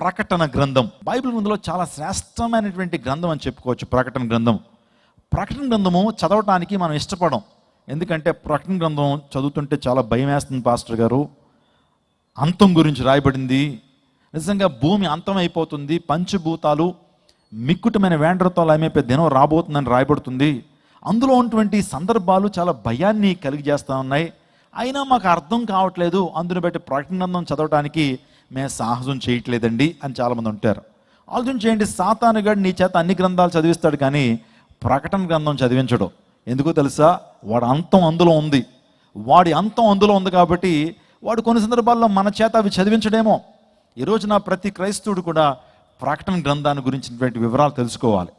ప్రకటన గ్రంథం. బైబిల్ ముందులో చాలా శ్రేష్టమైనటువంటి గ్రంథం అని చెప్పుకోవచ్చు ప్రకటన గ్రంథం. ప్రకటన గ్రంథము చదవటానికి మనం ఇష్టపడం. ఎందుకంటే ప్రకటన గ్రంథం చదువుతుంటే చాలా భయం వేస్తుంది పాస్టర్ గారు. అంతం గురించి రాయబడింది. నిజంగా భూమి అంతం అయిపోతుంది, పంచభూతాలు మిక్కుటమైన వేండ్రతో ఏమైపోయి దినం రాబోతుందని రాయబడుతుంది. అందులో ఉన్నటువంటి సందర్భాలు చాలా భయాన్ని కలిగజేస్తూ ఉన్నాయి. అయినా మాకు అర్థం కావట్లేదు, అందుని బట్టి ప్రకటన గ్రంథం చదవడానికి మేము సాహసం చేయట్లేదండి అని చాలామంది ఉంటారు. ఆలోచన చేయండి, సాతానుగాడు నీ చేత అన్ని గ్రంథాలు చదివిస్తాడు కానీ ప్రకటన గ్రంథం చదివించడు. ఎందుకో తెలుసా? వాడి అంతం అందులో ఉంది. వాడి అంతం అందులో ఉంది కాబట్టి వాడు కొన్ని సందర్భాల్లో మన చేత అవి చదివించడేమో. ఈరోజున ప్రతి క్రైస్తవుడు కూడా ప్రకటన గ్రంథాన్ని గురించినటువంటి వివరాలు తెలుసుకోవాలి.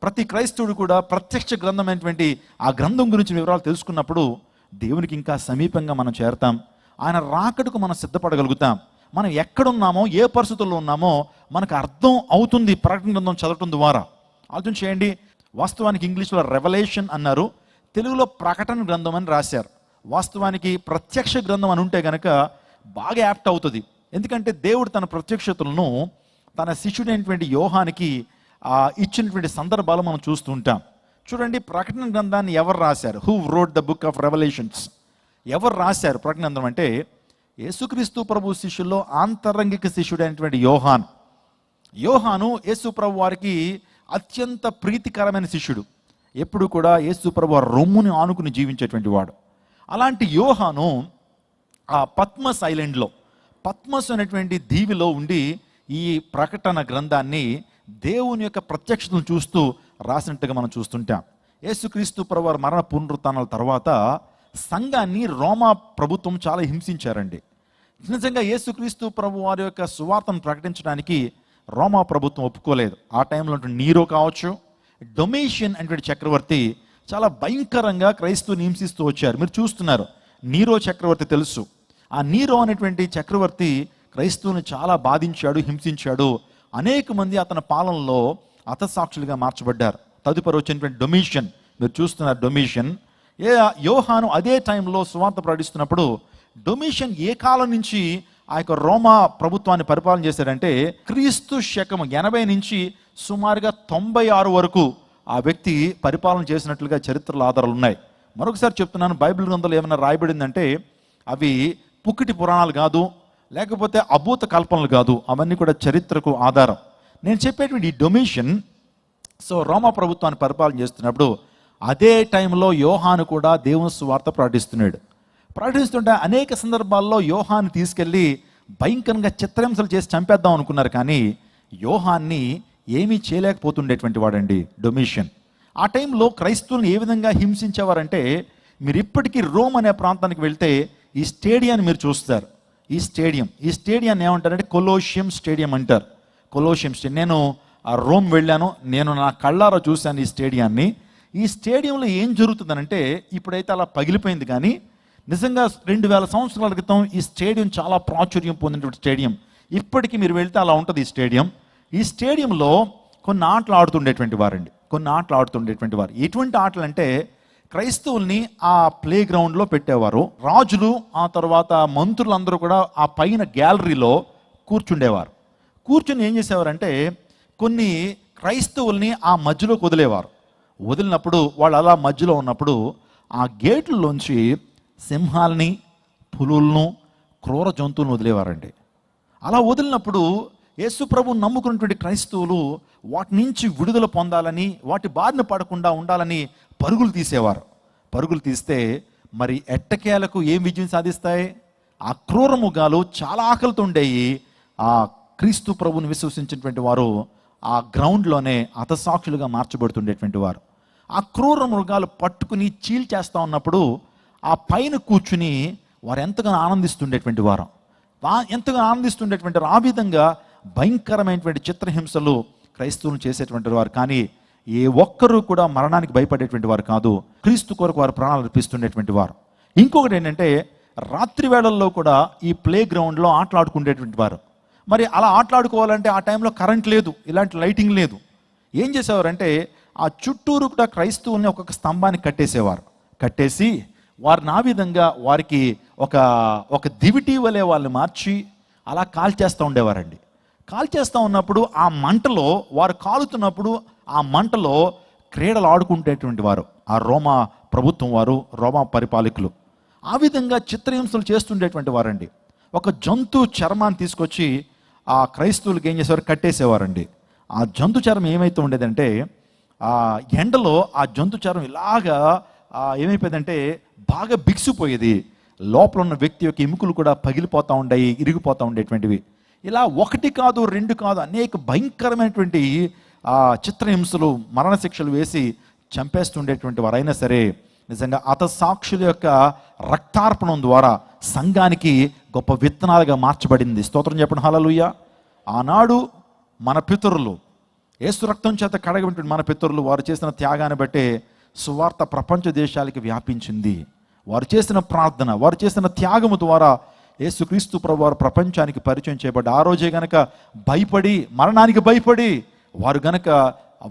ప్రతి క్రైస్తవుడు కూడా ప్రత్యక్ష గ్రంథమైనటువంటి ఆ గ్రంథం గురించి వివరాలు తెలుసుకున్నప్పుడు దేవునికి ఇంకా సమీపంగా మనం చేరతాం. ఆయన రాకడకు మనం సిద్ధపడగలుగుతాం. మనం ఎక్కడున్నామో, ఏ పరిస్థితుల్లో ఉన్నామో మనకు అర్థం అవుతుంది ప్రకటన గ్రంథం చదవటం ద్వారా. ఆలోచన చేయండి, వాస్తవానికి ఇంగ్లీష్లో రెవల్యూషన్ అన్నారు, తెలుగులో ప్రకటన గ్రంథం అని రాశారు. వాస్తవానికి ప్రత్యక్ష గ్రంథం అని ఉంటే కనుక బాగా యాప్ట్ అవుతుంది. ఎందుకంటే దేవుడు తన ప్రత్యక్షతలను తన శిష్యుడైనటువంటి యోహానికి ఇచ్చినటువంటి సందర్భాలు మనం చూస్తూ ఉంటాం. చూడండి, ప్రకటన గ్రంథాన్ని ఎవరు రాశారు? Who wrote the book of revolutions? ఎవరు రాశారు ప్రకటన గ్రంథం అంటే యేసుక్రీస్తు ప్రభు శిష్యుల్లో ఆంతరంగిక శిష్యుడైనటువంటి యోహాను యేసు ప్రభు వారికి అత్యంత ప్రీతికరమైన శిష్యుడు. ఎప్పుడు కూడా యేసు ప్రభు రొమ్ముని ఆనుకుని జీవించేటువంటి వాడు. అలాంటి యోహాను ఆ పద్మస్ ఐలాండ్లో, పద్మస్ అనేటువంటి దీవిలో ఉండి ఈ ప్రకటన గ్రంథాన్ని దేవుని యొక్క ప్రత్యక్షతను చూస్తూ రాసినట్టుగా మనం చూస్తుంటాం. యేసుక్రీస్తు ప్రభు వారి మరణ పునరుత్థానాల తర్వాత సంఘాన్ని రోమా ప్రభుత్వం చాలా హింసించారండి. నిజంగా యేసుక్రీస్తు ప్రభు వారి యొక్క సువార్తను ప్రకటించడానికి రోమా ప్రభుత్వం ఒప్పుకోలేదు. ఆ టైంలో నీరో కావచ్చు, డొమేషియన్ అనేటువంటి చక్రవర్తి చాలా భయంకరంగా క్రైస్తవుని హింసిస్తూ వచ్చారు. మీరు చూస్తున్నారు, నీరో చక్రవర్తి తెలుసు. ఆ నీరో అనేటువంటి చక్రవర్తి క్రైస్తవుని చాలా బాధించాడు, హింసించాడు. అనేక మంది అతని పాలనలో హతసాక్షులుగా మార్చబడ్డారు. తదుపరి వచ్చినటువంటి డొమేషియన్, మీరు చూస్తున్నారు డొమేషియన్. యోహాను అదే టైంలో సువార్త ప్రకటిస్తున్నప్పుడు డొమేషియన్ ఏ కాలం నుంచి ఆ యొక్క రోమా ప్రభుత్వాన్ని పరిపాలన చేశాడంటే క్రీస్తు శకం 80 నుంచి సుమారుగా 96 వరకు ఆ వ్యక్తి పరిపాలన చేసినట్లుగా చరిత్రల ఆధారాలు ఉన్నాయి. మరొకసారి చెప్తున్నాను, బైబిల్ గ్రంథంలో ఏమైనా రాయబడిందంటే అవి పుక్కిటి పురాణాలు కాదు, లేకపోతే అభూత కల్పనలు కాదు, అవన్నీ కూడా చరిత్రకు ఆధారం. నేను చెప్పేటువంటి ఈ డొమేషియన్ రోమా ప్రభుత్వాన్ని పరిపాలన చేస్తున్నప్పుడు అదే టైంలో యోహాను కూడా దేవుని సువార్త ప్రకటిస్తుంటే అనేక సందర్భాల్లో యోహాను తీసుకెళ్ళి భయంకరంగా చిత్రహింసలు చేసి చంపేద్దాం అనుకున్నారు. కానీ యోహాన్ని ఏమీ చేయలేకపోతుండేటువంటి వాడండి డొమేషియన్. ఆ టైంలో క్రైస్తవులను ఏ విధంగా హింసించేవారంటే, మీరు ఇప్పటికీ రోమ్ అనే ప్రాంతానికి వెళ్తే ఈ స్టేడియాన్ని మీరు చూస్తారు. ఈ స్టేడియాన్ని ఏమంటారంటే కొలోషియం స్టేడియం అంటారు. కొలోషియం స్టేడియం. నేను ఆ రోమ్ వెళ్ళాను, నేను నా కళ్ళారా చూశాను ఈ స్టేడియాన్ని. ఈ స్టేడియంలో ఏం జరుగుతుందనంటే, ఇప్పుడైతే అలా పగిలిపోయింది కానీ నిజంగా 2000 సంవత్సరాల క్రితం ఈ స్టేడియం చాలా ప్రాచుర్యం పొందినటువంటి స్టేడియం. ఇప్పటికీ మీరు వెళ్తే అలా ఉంటుంది ఈ స్టేడియం. ఈ స్టేడియంలో కొన్ని ఆటలు ఆడుతుండేటువంటి వారు. ఎటువంటి ఆటలు అంటే క్రైస్తవుల్ని ఆ ప్లే గ్రౌండ్లో పెట్టేవారు. రాజులు, ఆ తర్వాత మంత్రులందరూ కూడా ఆ పైన గ్యాలరీలో కూర్చుండేవారు. కూర్చుని ఏం చేసేవారంటే కొన్ని క్రైస్తవుల్ని ఆ మధ్యలోకి వదిలినప్పుడు వాళ్ళు అలా మధ్యలో ఉన్నప్పుడు ఆ గేట్లలోంచి సింహాలని, పులులను, క్రూర జంతువులను వదిలేవారండి. అలా వదిలినప్పుడు యేసు ప్రభువుని నమ్ముకున్నటువంటి క్రైస్తవులు వాటి నుంచి విడుదల పొందాలని, వాటి బారిన పడకుండా ఉండాలని పరుగులు తీస్తే మరి ఎట్టకేలకు ఏం విజయం సాధిస్తాయి? ఆ క్రూర మృగాలు చాలా ఆకలితో ఉండేవి. ఆ క్రీస్తు ప్రభువుని విశ్వసించినటువంటి వారు ఆ గ్రౌండ్లోనే హతసాక్షులుగా మార్చబడుతుండేటువంటి వారు. ఆ క్రూర మృగాలు పట్టుకుని చీల్చేస్తూ ఉన్నప్పుడు ఆ పైన కూర్చుని వారు ఎంతగానో ఆనందిస్తుండేటువంటి వారు. ఆ విధంగా భయంకరమైనటువంటి చిత్రహింసలు క్రైస్తవులు చేసేటువంటి వారు. కానీ ఏ ఒక్కరూ కూడా మరణానికి భయపడేటువంటి వారు కాదు. క్రీస్తు కొరకు వారు ప్రాణాలు అర్పిస్తుండేటువంటి వారు. ఇంకొకటి ఏంటంటే, రాత్రి వేళల్లో కూడా ఈ ప్లే గ్రౌండ్లో ఆటలాడుకునేటువంటి వారు. మరి అలా ఆటలాడుకోవాలంటే ఆ టైంలో కరెంట్ లేదు, ఇలాంటి లైటింగ్ లేదు. ఏం చేసేవారంటే ఆ చుట్టూరు కూడా క్రైస్తవుల్ని ఒక్కొక్క స్తంభాన్ని కట్టేసి వారిని ఆ విధంగా వారికి ఒక దివిటీ వలె వాళ్ళని మార్చి అలా కాల్చేస్తూ ఉండేవారండి. కాల్చేస్తూ ఉన్నప్పుడు ఆ మంటలో వారు కాలుతున్నప్పుడు ఆ మంటలో క్రీడలు ఆడుకుంటేటువంటి వారు ఆ రోమా ప్రభుత్వం వారు, రోమా పరిపాలకులు ఆ విధంగా చిత్రహింసలు చేస్తుండేటువంటి వారండి. ఒక జంతు చర్మాన్ని తీసుకొచ్చి ఆ క్రైస్తవులకు ఏం చేసేవారు, కట్టేసేవారండి. ఆ జంతు చర్మం ఏమైతే ఉండేదంటే ఆ ఎండలో ఆ జంతు చర్మం ఇలాగా ఏమైపోయిందంటే బాగా బిగిసిపోయేది. లోపల ఉన్న వ్యక్తి యొక్క ఎముకలు కూడా పగిలిపోతూ ఉండేవి, ఇరిగిపోతూ ఉండేటువంటివి. ఇలా ఒకటి కాదు, రెండు కాదు, అనేక భయంకరమైనటువంటి చిత్రహింసలు, మరణశిక్షలు వేసి చంపేస్తుండేటువంటి వారైనా సరే నిజంగా హతసాక్షుల యొక్క రక్తార్పణం ద్వారా సంఘానికి గొప్ప విత్తనాలుగా మార్చబడింది. స్తోత్రం చెప్పండి హల్లెలూయా. ఆనాడు మన పితరులు యేసు రక్తం చేత కడగబడిన మన పితరులు వారు చేసిన త్యాగాన్ని బట్టే సువార్త ప్రపంచ దేశాలకి వ్యాపించింది. వారు చేసిన ప్రార్థన, వారు చేసిన త్యాగము ద్వారా యేసుక్రీస్తు ప్రభు వారు ప్రపంచానికి పరిచయం చేయబడ్డ ఆ రోజే గనక భయపడి, మరణానికి భయపడి వారు గనక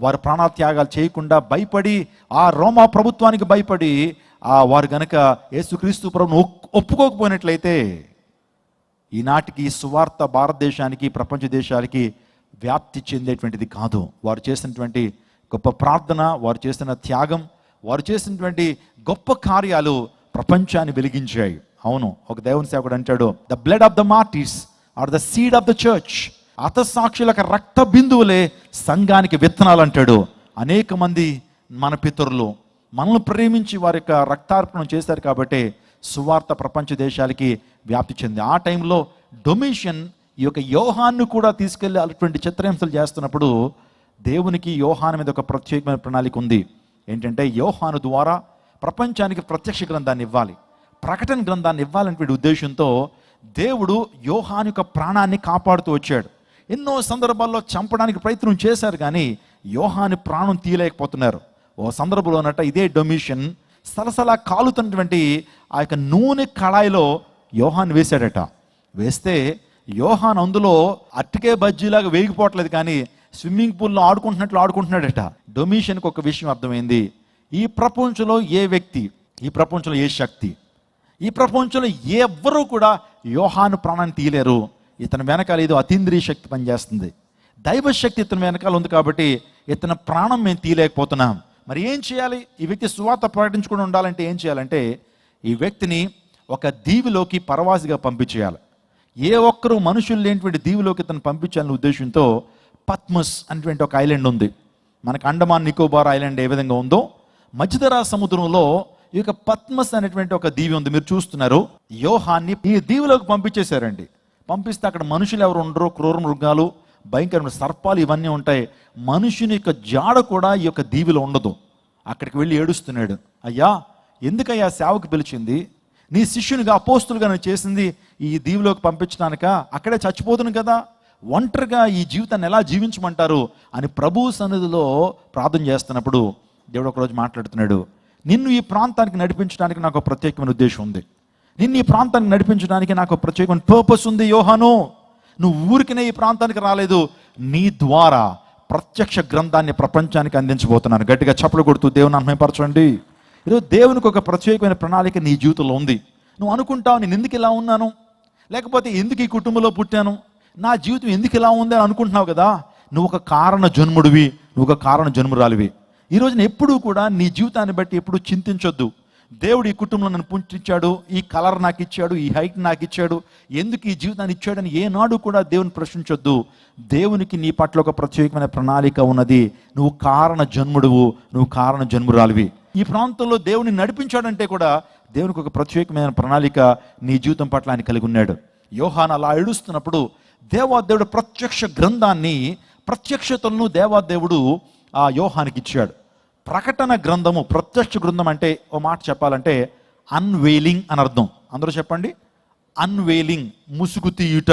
వారి ప్రాణత్యాగాలు చేయకుండా భయపడి, ఆ రోమా ప్రభుత్వానికి భయపడి వారు గనక యేసుక్రీస్తు ప్రభువును ఒప్పుకోకపోయినట్లయితే ఈనాటికి సువార్త భారతదేశానికి, ప్రపంచ దేశాలకి వ్యాప్తి చెందేటువంటిది కాదు. వారు చేసినటువంటి గొప్ప ప్రార్థన, వారు చేసిన త్యాగం, వారు చేసినటువంటి గొప్ప కార్యాలు ప్రపంచాన్ని వెలిగించాయి. అవును, ఒక దేవుని సేవకుడు అంటాడు, the blood of the martyrs are the seed of the church. హతసాక్షులకు రక్త బిందువులే సంఘానికి విత్తనాలు అంటాడు. అనేక మంది మన పితరులు మనల్ని ప్రేమించి వారి యొక్క రక్తార్పణం చేశారు కాబట్టి సువార్త ప్రపంచ దేశాలకి వ్యాప్తి చెంది. ఆ టైంలో డొమిషియన్ ఈ యొక్క యోహాన్ను కూడా తీసుకెళ్ళి అటువంటి చిత్రహింసలు చేస్తున్నప్పుడు దేవునికి యోహాను మీద ఒక ప్రత్యేకమైన ప్రణాళిక ఉంది. ఏంటంటే యోహాను ద్వారా ప్రపంచానికి ప్రత్యక్ష గ్రంథాన్ని ఇవ్వాలి, ప్రకటన గ్రంథాన్ని ఇవ్వాలనే ఉద్దేశంతో దేవుడు యోహాను యొక్క ప్రాణాన్ని కాపాడుతూ వచ్చాడు. ఎన్నో సందర్భాల్లో చంపడానికి ప్రయత్నం చేశారు, కానీ యోహాను ప్రాణం తీయలేకపోతున్నారు. ఓ సందర్భంలో అన్నట్ట ఇదే డొమిషియన్ సలసలా కాలుతున్నటువంటి ఆ యొక్క నూనె కళాయిలో యోహాను వేశాడట. వేస్తే యోహాన్ అందులో అట్టికే బజ్జీలాగా వేగిపోవట్లేదు, కానీ స్విమ్మింగ్ పూల్లో ఆడుకుంటున్నట్లు ఆడుకుంటున్నాడట. డొమిషియన్కి ఒక విషయం అర్థమైంది, ఈ ప్రపంచంలో ఏ వ్యక్తి, ఈ ప్రపంచంలో ఏ శక్తి, ఈ ప్రపంచంలో ఎవ్వరూ కూడా యోహాను ప్రాణాన్ని తీయలేరు. ఇతని వెనకాల ఏదో అతీంద్రియ శక్తి పనిచేస్తుంది, దైవశక్తి ఇతని వెనకాల ఉంది కాబట్టి ఇతని ప్రాణం మేము తీయలేకపోతున్నాం. మరి ఏం చేయాలి? ఈ వ్యక్తి సువార్త ప్రకటించుకుని ఉండాలంటే ఏం చేయాలంటే ఈ వ్యక్తిని ఒక దీవిలోకి పరవాసిగా పంపించేయాలి. ఏ ఒక్కరూ మనుషులు లేనిటువంటి దీవిలోకి ఇతను పంపించాలనే ఉద్దేశంతో పద్మస్ అనేటువంటి ఒక ఐలాండ్ ఉంది. మనకు అండమాన్ నికోబార్ ఐలాండ్ ఏ విధంగా ఉందో మధ్యధరా సముద్రంలో ఈ యొక్క పద్మస్ అనేటువంటి ఒక దీవి ఉంది. మీరు చూస్తున్నారు. యోహాన్ని ఈ దీవిలోకి పంపించేశారండి. పంపిస్తే అక్కడ మనుషులు ఎవరు ఉండరు, క్రూర మృగాలు, భయంకరమైన సర్పాలు ఇవన్నీ ఉంటాయి. మనుషుని యొక్క జాడ కూడా ఈ యొక్క దీవిలో ఉండదు. అక్కడికి వెళ్ళి ఏడుస్తున్నాడు, అయ్యా ఎందుకయ్యా సేవకు పిలిచింది, నీ శిష్యునిగా అపోస్తులుగా నేను చేసింది ఈ దీవిలోకి పంపించడానిక, అక్కడే చచ్చిపోతును కదా, ఒంటరిగా ఈ జీవితాన్ని ఎలా జీవించమంటారు అని ప్రభు సన్నిధిలో ప్రార్థన చేస్తున్నప్పుడు దేవుడు ఒకరోజు మాట్లాడుతున్నాడు, నిన్ను ఈ ప్రాంతానికి నడిపించడానికి నాకు ఒక ప్రత్యేకమైన ఉద్దేశం ఉంది, నిన్ను ఈ ప్రాంతానికి నడిపించడానికి నాకు ఒక ప్రత్యేకమైన పర్పస్ ఉంది. యోహాను, నువ్వు ఊరికినే ఈ ప్రాంతానికి రాలేదు, నీ ద్వారా ప్రత్యక్ష గ్రంథాన్ని ప్రపంచానికి అందించబోతున్నాను. గట్టిగా చప్పలు కొడుతూ దేవుని మహిమపరచండి. ఈరోజు దేవునికి ఒక ప్రత్యేకమైన ప్రణాళిక నీ జీవితంలో ఉంది. నువ్వు అనుకుంటావు, నేను ఎందుకు ఇలా ఉన్నాను, లేకపోతే ఎందుకు ఈ కుటుంబంలో పుట్టాను, నా జీవితం ఎందుకు ఇలా ఉంది అని అనుకుంటున్నావు కదా. నువ్వు ఒక కారణ జన్ముడివి, నువ్వు ఒక కారణ జన్మురాలివి. ఈ రోజున ఎప్పుడూ కూడా నీ జీవితాన్ని బట్టి ఎప్పుడు చింతించొద్దు. దేవుడు ఈ కుటుంబంలో నన్ను పుట్టించాడు, ఈ కలర్ నాకు ఇచ్చాడు, ఈ హైట్ నాకు ఇచ్చాడు, ఎందుకు ఈ జీవితాన్ని ఇచ్చాడని ఏనాడు కూడా దేవుని ప్రశ్నించొద్దు. దేవునికి నీ పట్ల ఒక ప్రత్యేకమైన ప్రణాళిక ఉన్నది. నువ్వు కారణ జన్ముడువు, నువ్వు కారణ జన్మురాలివి. ఈ ప్రాంతంలో దేవుని నడిపించాడంటే కూడా దేవునికి ఒక ప్రత్యేకమైన ప్రణాళిక నీ జీవితం పట్ల ఆయన కలిగి ఉన్నాడు. యోహాను అలా ఏడుస్తున్నప్పుడు దేవాదేవుడు ప్రత్యక్ష గ్రంథాన్ని, ప్రత్యక్షతలను దేవాదేవుడు ఆ యోహానికి ఇచ్చాడు. ప్రకటన గ్రంథము, ప్రత్యక్ష గ్రంథం అంటే ఓ మాట చెప్పాలంటే అన్వేలింగ్ అని అర్థం. అందరూ చెప్పండి, అన్వేలింగ్, ముసుగు తీయుట,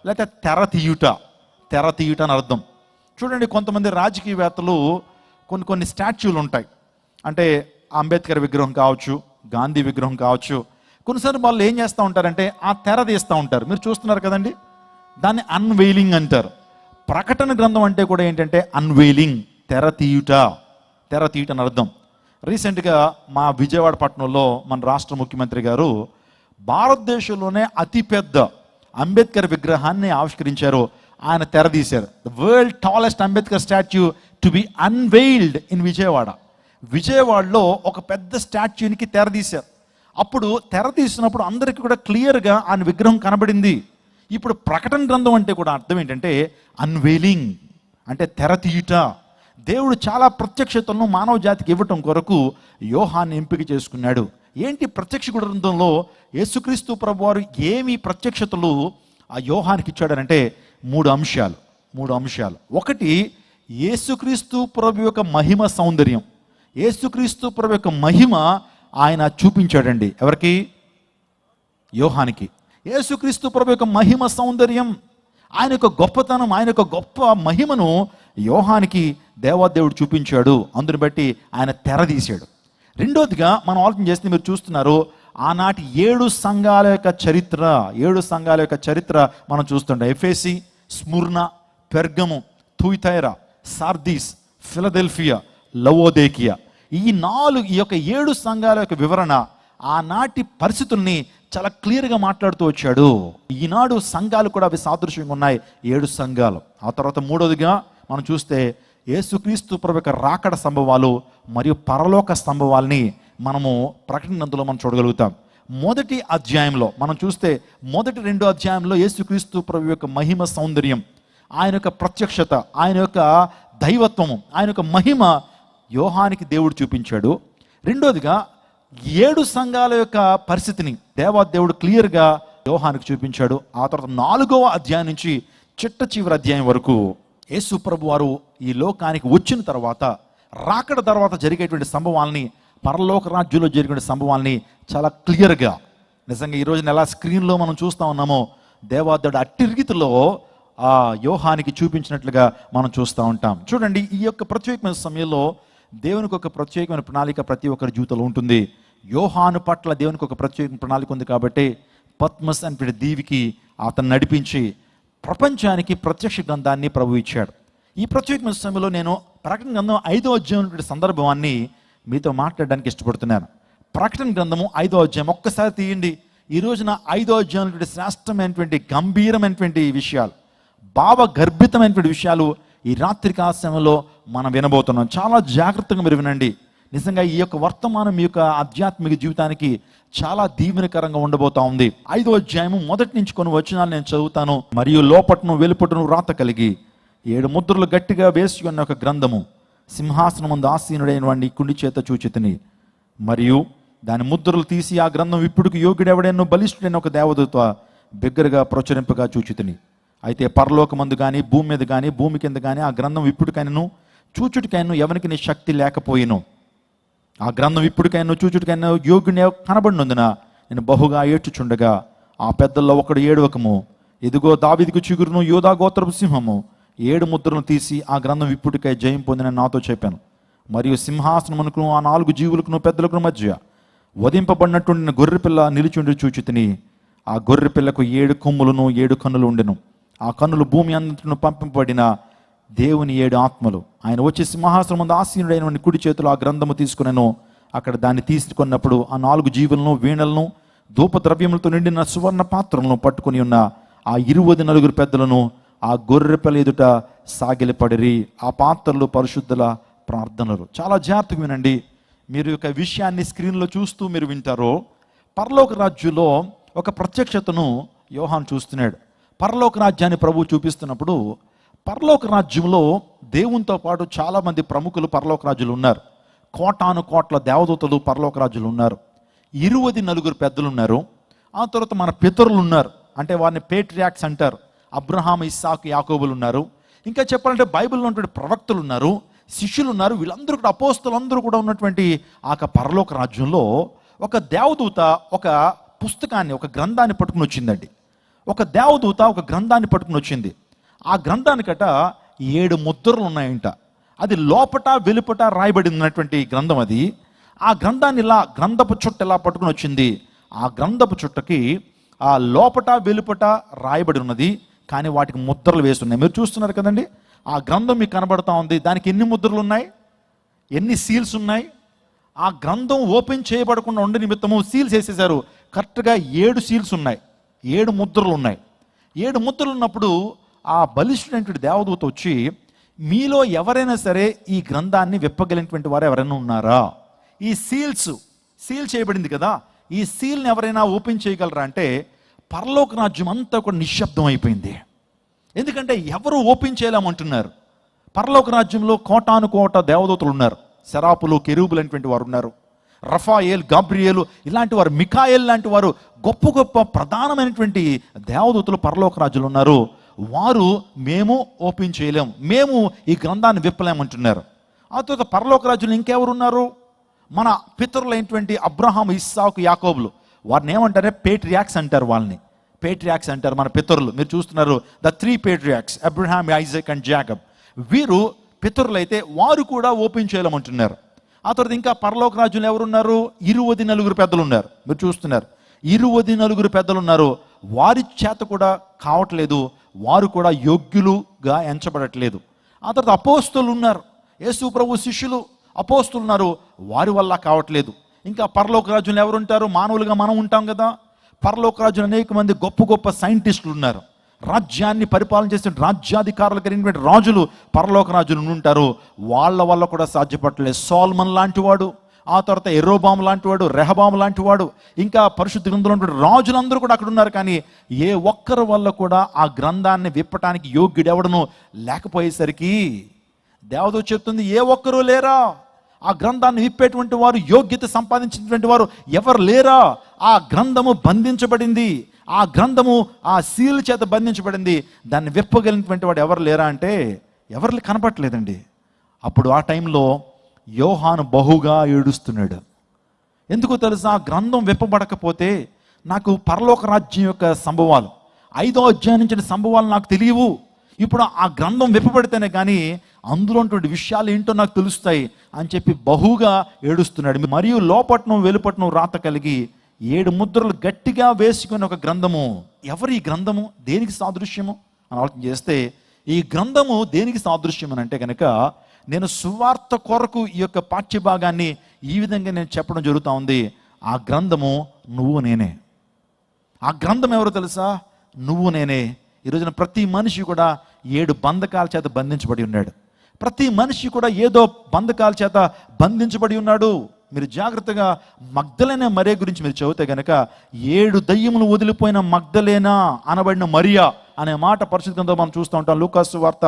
లేకపోతే తెర తీయుట, తెర తీయుట అని అర్థం. చూడండి, కొంతమంది రాజకీయవేత్తలు కొన్ని స్టాచ్యూలు ఉంటాయి, అంటే అంబేద్కర్ విగ్రహం కావచ్చు, గాంధీ విగ్రహం కావచ్చు, కొన్నిసార్లు వాళ్ళు ఏం చేస్తూ ఉంటారంటే ఆ తెర తీస్తూ ఉంటారు. మీరు చూస్తున్నారు కదండి, దాన్ని అన్వేలింగ్ అంటారు. ప్రకటన గ్రంథం అంటే కూడా ఏంటంటే అన్వేలింగ్, తెర తీయుట, తెర తీయటం అని అర్థం. రీసెంట్గా మా విజయవాడ పట్టణంలో మన రాష్ట్ర ముఖ్యమంత్రి గారు భారతదేశంలోనే అతిపెద్ద అంబేద్కర్ విగ్రహాన్ని ఆవిష్కరించారు. ఆయన తెరదీశారు. The world tallest Ambedkar statue to be unveiled in Vijayawada. విజయవాడలో ఒక పెద్ద స్టాచ్యూనికి తెరదీశారు. అప్పుడు తెరదీసినప్పుడు అందరికీ కూడా క్లియర్గా ఆయన విగ్రహం కనబడింది. ఇప్పుడు ప్రకటన గ్రంథం అంటే కూడా అర్థం ఏంటంటే అన్వెయిలింగ్, అంటే తెర తీయుట. దేవుడు చాలా ప్రత్యక్షతలను మానవ జాతికి ఇవ్వటం కొరకు యోహాన్ని ఎంపిక చేసుకున్నాడు. ఏంటి ప్రత్యక్ష గ్రంథంలో యేసుక్రీస్తు ప్రభువారు ఏమి ప్రత్యక్షతలు ఆ యోహానికి ఇచ్చాడనంటే మూడు అంశాలు. ఒకటి, యేసుక్రీస్తు ప్రభు యొక్క మహిమ సౌందర్యం. యేసుక్రీస్తు ప్రభు యొక్క మహిమ ఆయన చూపించాడండి. ఎవరికి? యోహానికి. యేసుక్రీస్తు ప్రభు యొక్క మహిమ సౌందర్యం, ఆయన యొక్క గొప్పతనం, ఆయన యొక్క గొప్ప మహిమను యోహానికి దేవాదేవుడు చూపించాడు. అందుని బట్టి ఆయన తెరదీశాడు. రెండోదిగా మనం ఆలోచన చేస్తే మీరు చూస్తున్నారు, ఆనాటి 7 సంఘాల యొక్క చరిత్ర మనం చూస్తుంటాం. ఎఫెసీ, స్ముర్నా, పెర్గము, థుయితైరా, సార్దీస్, ఫిలదెల్ఫియా, లవోదేకియా. ఈ 7 సంఘాల యొక్క వివరణ ఆనాటి పరిస్థితుల్ని చాలా క్లియర్గా మాట్లాడుతూ వచ్చాడు. ఈనాడు సంఘాలు కూడా అవి సాదృశ్యంగా ఉన్నాయి, 7 సంఘాలు. ఆ తర్వాత మూడోదిగా మనం చూస్తే యేసుక్రీస్తు ప్రభు యొక్క రాకడ సంభవాలు మరియు పరలోక సంభవాల్ని మనము ప్రకటన గ్రంథంలో మనం చూడగలుగుతాం. మొదటి అధ్యాయంలో మనం చూస్తే మొదటి 2 అధ్యాయంలో యేసుక్రీస్తు ప్రభు యొక్క మహిమ సౌందర్యం, ఆయన యొక్క ప్రత్యక్షత, ఆయన యొక్క దైవత్వము, ఆయన యొక్క మహిమ యోహానికి దేవుడు చూపించాడు. రెండోదిగా 7 సంఘాల యొక్క పరిస్థితిని దేవాదేవుడు క్లియర్గా యోహానికి చూపించాడు. ఆ తర్వాత 4వ అధ్యాయం నుంచి చిట్ట అధ్యాయం వరకు యేసు ప్రభు వారు ఈ లోకానికి వచ్చిన తర్వాత, రాకడ తర్వాత జరిగేటువంటి సంభవాల్ని, పరలోక రాజ్యంలో జరిగే సంభవాల్ని చాలా క్లియర్గా, నిజంగా ఈ రోజున ఎలా స్క్రీన్లో మనం చూస్తూ ఉన్నామో దేవాదేవుడు అట్టి రీతిలో ఆ యోహానికి చూపించినట్లుగా మనం చూస్తూ ఉంటాం. చూడండి, ఈ యొక్క ప్రత్యేకమైన సమయంలో దేవునికి ఒక ప్రత్యేకమైన ప్రణాళిక ప్రతి ఒక్కరి జీవితంలో ఉంటుంది. యోహాను పట్ల దేవునికి ఒక ప్రత్యేక ప్రణాళిక ఉంది కాబట్టి పద్మస్ అనే దీవికి అతను నడిపించి ప్రపంచానికి ప్రత్యక్ష గ్రంథాన్ని ప్రభు ఇచ్చాడు. ఈ ప్రత్యేకమైన సమయంలో నేను ప్రకటన గ్రంథం 5వ అధ్యాయం సందర్భాన్ని మీతో మాట్లాడడానికి ఇష్టపడుతున్నాను. ప్రకటన గ్రంథము 5వ అధ్యాయం ఒక్కసారి తీయండి. ఈ రోజున 5వ అధ్యాయం శ్రేష్టమైనటువంటి గంభీరమైనటువంటి విషయాలు, భావగర్భితమైనటువంటి విషయాలు ఈ రాత్రికాల సమయంలో మనం వినబోతున్నాం. చాలా జాగ్రత్తగా మీరు వినండి. నిజంగా ఈ యొక్క వర్తమానం మీ యొక్క ఆధ్యాత్మిక జీవితానికి చాలా దీవెనకరంగా ఉండబోతా ఉంది. 5వ అధ్యాయము మొదటి నుంచి కొన్ని వచనాలు నేను చదువుతాను. మరియు లోపటను వెలుపటను రాత కలిగి 7 ముద్రలు గట్టిగా వేసి ఉన్న ఒక గ్రంథము సింహాసనం ముందు ఆసీనుడైన వాడిని కుడి చేత చూచితిని. మరియు దాని ముద్రలు తీసి ఆ గ్రంథం ఇప్పుడుకు యోగ్యుడెవడైనో బలిష్ఠుడైన ఒక దేవదూత బిగ్గరగా ప్రచురింపగా చూచితిని. అయితే పరలోకమందు కానీ భూమి మీద కానీ భూమి కింద కానీ ఆ గ్రంథం ఇప్పుడుకైనను చూచుటికైనా ఎవరికి నీ శక్తి లేకపోయిను. ఆ గ్రంథం ఇప్పుడుకైనా చూచుటికైనా యోగ్యుని కనబడినందున నేను బహుగా ఏడ్చుచుండగా ఆ పెద్దల్లో ఒకడు ఏడవకము, ఇదిగో దావీదుకు చిగురును యోధా గోత్రపు సింహము 7 ముద్రలను తీసి ఆ గ్రంథం ఇప్పుడుకై జయం పొందిన నాతో చెప్పాను. మరియు సింహాసనమునకును ఆ 4 జీవులకును పెద్దలకును మధ్య వధింపబడినటువంటి గొర్రెపిల్ల నిలిచుండి చూచితిని. ఆ గొర్రెపిల్లకు 7 కొమ్ములను 7 కన్నులు ఉండెను. ఆ కన్నులు భూమి అంతటను పంపింపబడిన దేవుని 7 ఆత్మలు. ఆయన వచ్చి సింహాసనం ముందు ఆసీనుడైన కుడి చేతులు ఆ గ్రంథము తీసుకునేను. అక్కడ దాన్ని తీసుకున్నప్పుడు ఆ 4 జీవులను, వీణలను, ధూపద్రవ్యములతో నిండిన సువర్ణ పాత్రలను పట్టుకుని ఉన్న ఆ 24 పెద్దలను ఆ గొర్రెపిల్ల ఎదుట సాగిలపడిరి. ఆ పాత్రలు పరిశుద్ధుల ప్రార్థనలు. చాలా జాగ్రత్తగా వినండి. మీరు యొక్క విషయాన్ని స్క్రీన్లో చూస్తూ మీరు వింటారో, పరలోక రాజ్యంలో ఒక ప్రత్యక్షతను యోహాను చూస్తున్నాడు. పరలోక రాజ్యాన్ని ప్రభువు చూపిస్తున్నప్పుడు పరలోక రాజ్యంలో దేవునితో పాటు చాలామంది ప్రముఖులు పరలోక రాజ్యులు ఉన్నారు. కోటాను కోట్ల దేవదూతలు పరలోక రాజ్యులు ఉన్నారు. 24 పెద్దలు ఉన్నారు. ఆ తర్వాత మన పితరులు ఉన్నారు, అంటే వారిని పేట్రియాక్స్ అంటారు. అబ్రహాం, ఇస్సాకు, యాకోబులు ఉన్నారు. ఇంకా చెప్పాలంటే బైబిల్లో ఉన్నటువంటి ప్రవక్తలు ఉన్నారు, శిష్యులు ఉన్నారు. వీళ్ళందరూ కూడా, అపోస్తలందరూ కూడా ఉన్నటువంటి ఆ పరలోక రాజ్యంలో ఒక దేవదూత ఒక పుస్తకాన్ని, ఒక గ్రంథాన్ని పట్టుకుని వచ్చిందండి. ఒక దేవదూత ఒక గ్రంథాన్ని పట్టుకుని వచ్చింది. ఆ గ్రంథానికట 7 ముద్రలు ఉన్నాయంట. అది లోపట వెలుపట రాయబడి ఉన్నటువంటి గ్రంథం అది. ఆ గ్రంథాన్ని ఇలా గ్రంథపు చుట్ట ఇలా పట్టుకుని వచ్చింది. ఆ గ్రంథపు చుట్టకి ఆ లోపట వెలుపట రాయబడి ఉన్నది, కానీ వాటికి ముద్రలు వేస్తున్నాయి. మీరు చూస్తున్నారు కదండి, ఆ గ్రంథం మీకు కనబడతా ఉంది. దానికి ఎన్ని ముద్రలు ఉన్నాయి, ఎన్ని సీల్స్ ఉన్నాయి? ఆ గ్రంథం ఓపెన్ చేయబడకుండా ఉండే నిమిత్తము సీల్స్ వేసేసారు. కరెక్ట్గా 7 సీల్స్ ఉన్నాయి, 7 ముద్రలు ఉన్నాయి. 7 ముద్రలు ఉన్నప్పుడు ఆ బలిష్ఠుడైనటువంటి దేవదూత వచ్చి, మీలో ఎవరైనా సరే ఈ గ్రంథాన్ని విప్పగలిగినటువంటి వారు ఎవరైనా ఉన్నారా? ఈ సీల్ చేయబడింది కదా, ఈ సీల్ని ఎవరైనా ఓపెన్ చేయగలరా అంటే పరలోక రాజ్యం అంతా కూడా నిశ్శబ్దం అయిపోయింది. ఎందుకంటే ఎవరు ఓపెన్ చేయలేమంటున్నారు. పరలోక రాజ్యంలో కోటాను కోట దేవదూతలు ఉన్నారు. సెరాపులు, కెరూబులు అనేటువంటి వారు ఉన్నారు. రఫాయేల్, గాబ్రియేలు ఇలాంటి వారు, మికాయేల్ లాంటి వారు గొప్ప గొప్ప ప్రధానమైనటువంటి దేవదూతలు పరలోక రాజ్యంలో ఉన్నారు. వారు మేము ఓపెన్ చేయలేం, మేము ఈ గ్రంథాన్ని విప్పలేమంటున్నారు. ఆ తర్వాత పరలోక రాజ్యంలో ఇంకెవరు ఉన్నారు? మన పితరులైనటువంటి అబ్రహాం, ఇస్సాకు, యాకోబులు. వారిని ఏమంటారే పేట్రియాక్స్ అంటారు. వాళ్ళని పేట్రియాక్స్ అంటారు, మన పితరులు. మీరు చూస్తున్నారు the 3 patriarchs, Abraham, Isaac and Jacob. వీరు పితరులైతే వారు కూడా ఓపెన్ చేయలేమంటున్నారు. ఆ తర్వాత ఇంకా పరలోక రాజ్యంలో ఎవరున్నారు? 24 పెద్దలు ఉన్నారు. మీరు చూస్తున్నారు 24 పెద్దలు ఉన్నారు. వారి చేత కూడా కావట్లేదు, వారు కూడా యోగ్యులుగా ఎంచబడట్లేదు. ఆ తర్వాత అపోస్తలులు ఉన్నారు, యేసు ప్రభు శిష్యులు అపోస్తలులు ఉన్నారు, వారి వల్ల కావట్లేదు. ఇంకా పరలోక రాజ్యంలో ఎవరు ఉంటారు? మానవులుగా మనం ఉంటాం కదా. పరలోక రాజ్యంలో అనేక మంది గొప్ప గొప్ప సైంటిస్టులు ఉన్నారు. రాజ్యాన్ని పరిపాలన చేసే రాజ్యాధికారులు కలిగినటువంటి రాజులు పరలోక రాజులు ఉంటారు. వాళ్ళ వల్ల కూడా సాధ్యపడలేదు. సోల్మన్ లాంటి వాడు, ఆ తర్వాత ఎరోబాము లాంటి వాడు, రెహబాము లాంటి వాడు, ఇంకా పరిశుద్ధ గ్రంథంలో ఉన్నటువంటి రాజులందరూ కూడా అక్కడ ఉన్నారు. కానీ ఏ ఒక్కరి వల్ల కూడా ఆ గ్రంథాన్ని విప్పటానికి యోగ్యుడెవడను లేకపోయేసరికి దేవదూత చెప్తుంది, ఏ ఒక్కరూ లేరా? ఆ గ్రంథాన్ని విప్పేటువంటి వారు, యోగ్యత సంపాదించినటువంటి వారు ఎవరు లేరా? ఆ గ్రంథము బంధించబడింది, ఆ గ్రంథము ఆ సీల్ చేత బంధించబడింది. దాన్ని విప్పగలిగినటువంటి వాడు ఎవరు లేరా అంటే ఎవరు కనపట్లేదండి. అప్పుడు ఆ టైంలో యోహాను బహుగా ఏడుస్తున్నాడు. ఎందుకో తెలుసా? ఆ గ్రంథం విప్పబడకపోతే నాకు పరలోక రాజ్యం యొక్క సంభవాలు, 5వ అధ్యాయం నుంచి సంభవాలు నాకు తెలియవు. ఇప్పుడు ఆ గ్రంథం విప్పబడితేనే కానీ అందులో ఉన్నటువంటి విషయాలు ఏంటో నాకు తెలుస్తాయి అని చెప్పి బహుగా ఏడుస్తున్నాడు. మరియు లోపట్నం వెలుపట్నం రాత కలిగి 7 ముద్రలు గట్టిగా వేసుకుని ఒక గ్రంథము. ఎవరు ఈ గ్రంథము? దేనికి సాదృశ్యము అని ఆలోచన చేస్తే ఈ గ్రంథము దేనికి సాదృశ్యం అని అంటే కనుక, నేను సువార్త కొరకు ఈ యొక్క పాఠ్యభాగాన్ని ఈ విధంగా నేను చెప్పడం జరుగుతూ ఉంది. ఆ గ్రంథము నువ్వు నేనే. ఆ గ్రంథం ఎవరో తెలుసా? నువ్వు నేనే. ఈరోజున ప్రతి మనిషి కూడా 7 బంధకాల చేత బంధించబడి ఉన్నాడు. ప్రతి మనిషి కూడా ఏదో బంధకాల చేత బంధించబడి ఉన్నాడు. మీరు జాగ్రత్తగా మగ్దలేనా మరియ గురించి మీరు చదివితే కనుక 7 దయ్యములు వదిలిపోయిన మగ్దలేనా అనబడిన మరియా అనే మాట పరిశుద్ధ గ్రంథంలో మనం చూస్తూ ఉంటాం. లూకాసు వార్త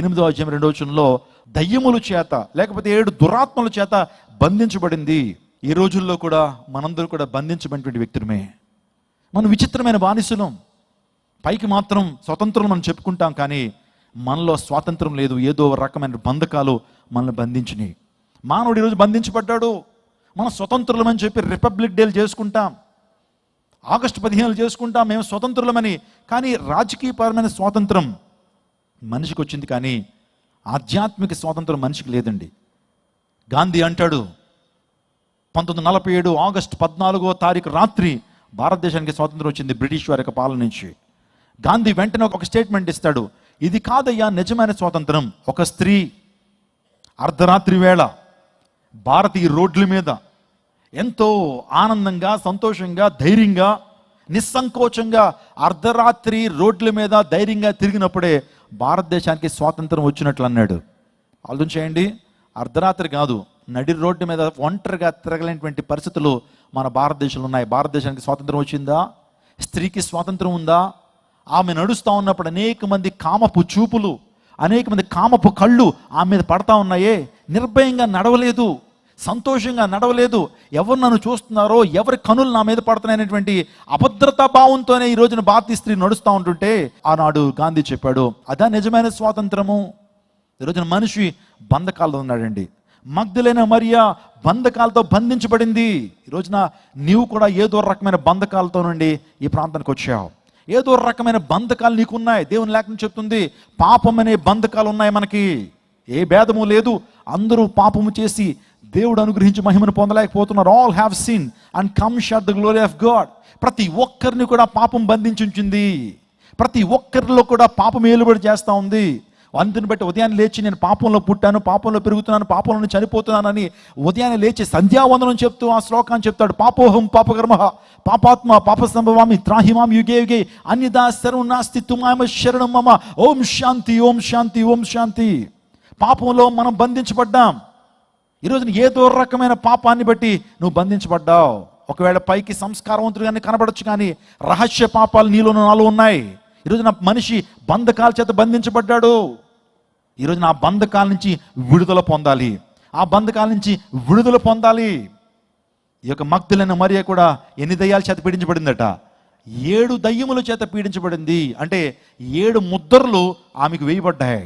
8వ అధ్యాయం 2వ వచనంలో దయ్యముల చేత లేకపోతే 7 దురాత్మల చేత బంధించబడింది. ఈ రోజుల్లో కూడా మనందరూ కూడా బంధించబడినటువంటి వ్యక్తులమే. మనం విచిత్రమైన బానిసలం. పైకి మాత్రం స్వతంత్రం మనం చెప్పుకుంటాం, కానీ మనలో స్వాతంత్రం లేదు. ఏదో రకమైన బంధకాలు మనల్ని బంధించినాయి. మానవుడు ఈరోజు బంధించబడ్డాడు. మనం స్వతంత్రులమని చెప్పి రిపబ్లిక్ డేలు చేసుకుంటాం, ఆగస్టు 15 చేసుకుంటాం, మేము స్వతంత్రులమని. కానీ రాజకీయపరమైన స్వాతంత్రం మనిషికి వచ్చింది, కానీ ఆధ్యాత్మిక స్వాతంత్రం మనిషికి లేదండి. గాంధీ అంటాడు 1947 ఆగస్టు 14వ తారీఖు రాత్రి భారతదేశానికి స్వాతంత్రం వచ్చింది బ్రిటిష్ వారి యొక్క పాలన నుంచి. గాంధీ వెంటనే ఒక స్టేట్మెంట్ ఇస్తాడు, ఇది కాదయ్యా నిజమైన స్వాతంత్రం. ఒక స్త్రీ అర్ధరాత్రి వేళ భారతీయ రోడ్ల మీద ఎంతో ఆనందంగా, సంతోషంగా, ధైర్యంగా, నిస్సంకోచంగా అర్ధరాత్రి రోడ్ల మీద ధైర్యంగా తిరిగినప్పుడే భారతదేశానికి స్వాతంత్రం వచ్చినట్లు అన్నాడు. ఆలోచన చేయండి. అర్ధరాత్రి కాదు, నడి రోడ్డు మీద ఒంటరిగా తిరగలేనటువంటి పరిస్థితులు మన భారతదేశంలో ఉన్నాయి. భారతదేశానికి స్వాతంత్రం వచ్చిందా? స్త్రీకి స్వాతంత్రం ఉందా? ఆమె నడుస్తూ ఉన్నప్పుడు అనేక మంది కామపు చూపులు, అనేక మంది కామపు కళ్ళు ఆమె మీద పడతా ఉన్నాయే. నిర్భయంగా నడవలేదు, సంతోషంగా నడవలేదు. ఎవరు నన్ను చూస్తున్నారో, ఎవరి కనులు నా మీద పడుతున్నాయనేటువంటి అభద్రతా భావంతోనే ఈ రోజున భారతీయ స్త్రీ నడుస్తూ ఉంటుంటే ఆనాడు గాంధీ చెప్పాడు, అదా నిజమైన స్వాతంత్రము. ఈ రోజున మనిషి బంధకాల్లో ఉన్నాడండి. మగ్దలేనా మరియా బంధకాలతో బంధించబడింది. ఈ రోజున నీవు కూడా ఏదో రకమైన బంధకాలతో నుండి ఈ ప్రాంతానికి వచ్చావు. ఏదో రకమైన బంధకాలు నీకున్నాయి. దేవుని లేఖనం చెప్తుంది, పాపం అనే బంధకాలు ఉన్నాయి మనకి. ఏ భేదము లేదు, అందరూ పాపము చేసి దేవుడు అనుగ్రహించి మహిమను పొందలేకపోతున్నారు. All have sin and come short the glory of God. ప్రతి ఒక్కరిని కూడా పాపం బంధించి ఉంచింది. ప్రతి ఒక్కరిలో కూడా పాపం ఏలుబడి చేస్తూ ఉంది. అందుని బట్టి ఉదయాన్నే లేచి నేను పాపంలో పుట్టాను, పాపంలో పెరుగుతున్నాను, పాపంలో చనిపోతున్నానని ఉదయాన్నే లేచి సంధ్యావందనం చెప్తూ ఆ శ్లోకాన్ని చెప్తాడు. పాపోహం పాపకర్మ పాపాత్మ పాప సంభవామి త్రాహిమాం యుగే యుగే అన్యదా శరణం నాస్తి తుమామ శరణం మమ. ఓం శాంతి, ఓం శాంతి, ఓం శాంతి. పాపంలో మనం బంధించబడ్డాం. ఈరోజు ఏదో రకమైన పాపాన్ని బట్టి నువ్వు బంధించబడ్డావు. ఒకవేళ పైకి సంస్కారవంతుడిగానే కనబడచ్చు, కానీ రహస్య పాపాలు నీలో నాలో ఉన్నాయి. ఈరోజు నా మనిషి బంధకాల చేత బంధించబడ్డాడు. ఈరోజు నా బంధకాల నుంచి విడుదల పొందాలి, ఆ బంధకాల నుంచి విడుదల పొందాలి. ఈ యొక్క మగ్దలేన మరియ కూడా ఎన్ని దయ్యాల చేత పీడించబడిందట? 7 దయ్యముల చేత పీడించబడింది. అంటే 7 ముద్రలు ఆమెకు వేయబడ్డాయి.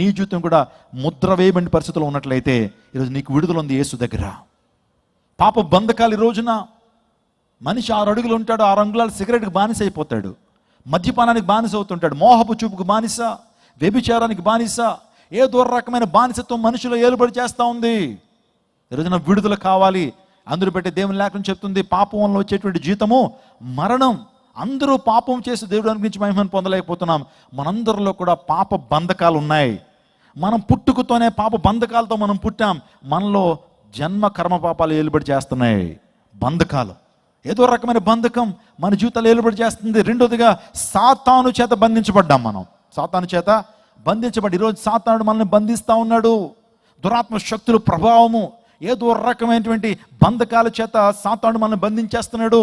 నీ జీవితం కూడా ముద్ర వేయబడిన పరిస్థితుల్లో ఉన్నట్లయితే ఈరోజు నీకు విడుదల ఉంది యేసు దగ్గర. పాప బంధకాలు ఈ రోజున మనిషి 6 అడుగులు ఉంటాడు, 6 అంగుళాల సిగరెట్కి బానిస అయిపోతాడు, మద్యపానానికి బానిస అవుతుంటాడు, మోహపు చూపుకు బానిస, వ్యభిచారానికి బానిస, ఏదో రకమైన బానిసత్వం మనుషులు ఏలుబడి చేస్తూ ఉంది. ఈరోజున విడుదల కావాలి. అందరూ బట్టి దేవుని లేఖనం చెప్తుంది, పాపం వల్ల వచ్చేటువంటి జీతము మరణం. అందరూ పాపం చేసి దేవుడు అనుగ్రహించి మహిమను పొందలేకపోతున్నాం. మనందరిలో కూడా పాప బంధకాలు ఉన్నాయి. మనం పుట్టుకతోనే పాప బంధకాలతో మనం పుట్టాం. మనలో జన్మ కర్మ పాపాలు ఏలుబడి చేస్తున్నాయి. బంధకాలు, ఏదో రకమైన బంధకం మన జీవితాలు ఏలుబడి చేస్తుంది. రెండోదిగా సాతాను చేత బంధించబడ్డాం. మనం సాతాను చేత బంధించబడి ఈరోజు సాతానుడు మనల్ని బంధిస్తూ ఉన్నాడు. దురాత్మ శక్తుల ప్రభావము, ఏదో రకమైనటువంటి బంధకాల చేత సాతానుడు మనల్ని బంధించేస్తున్నాడు.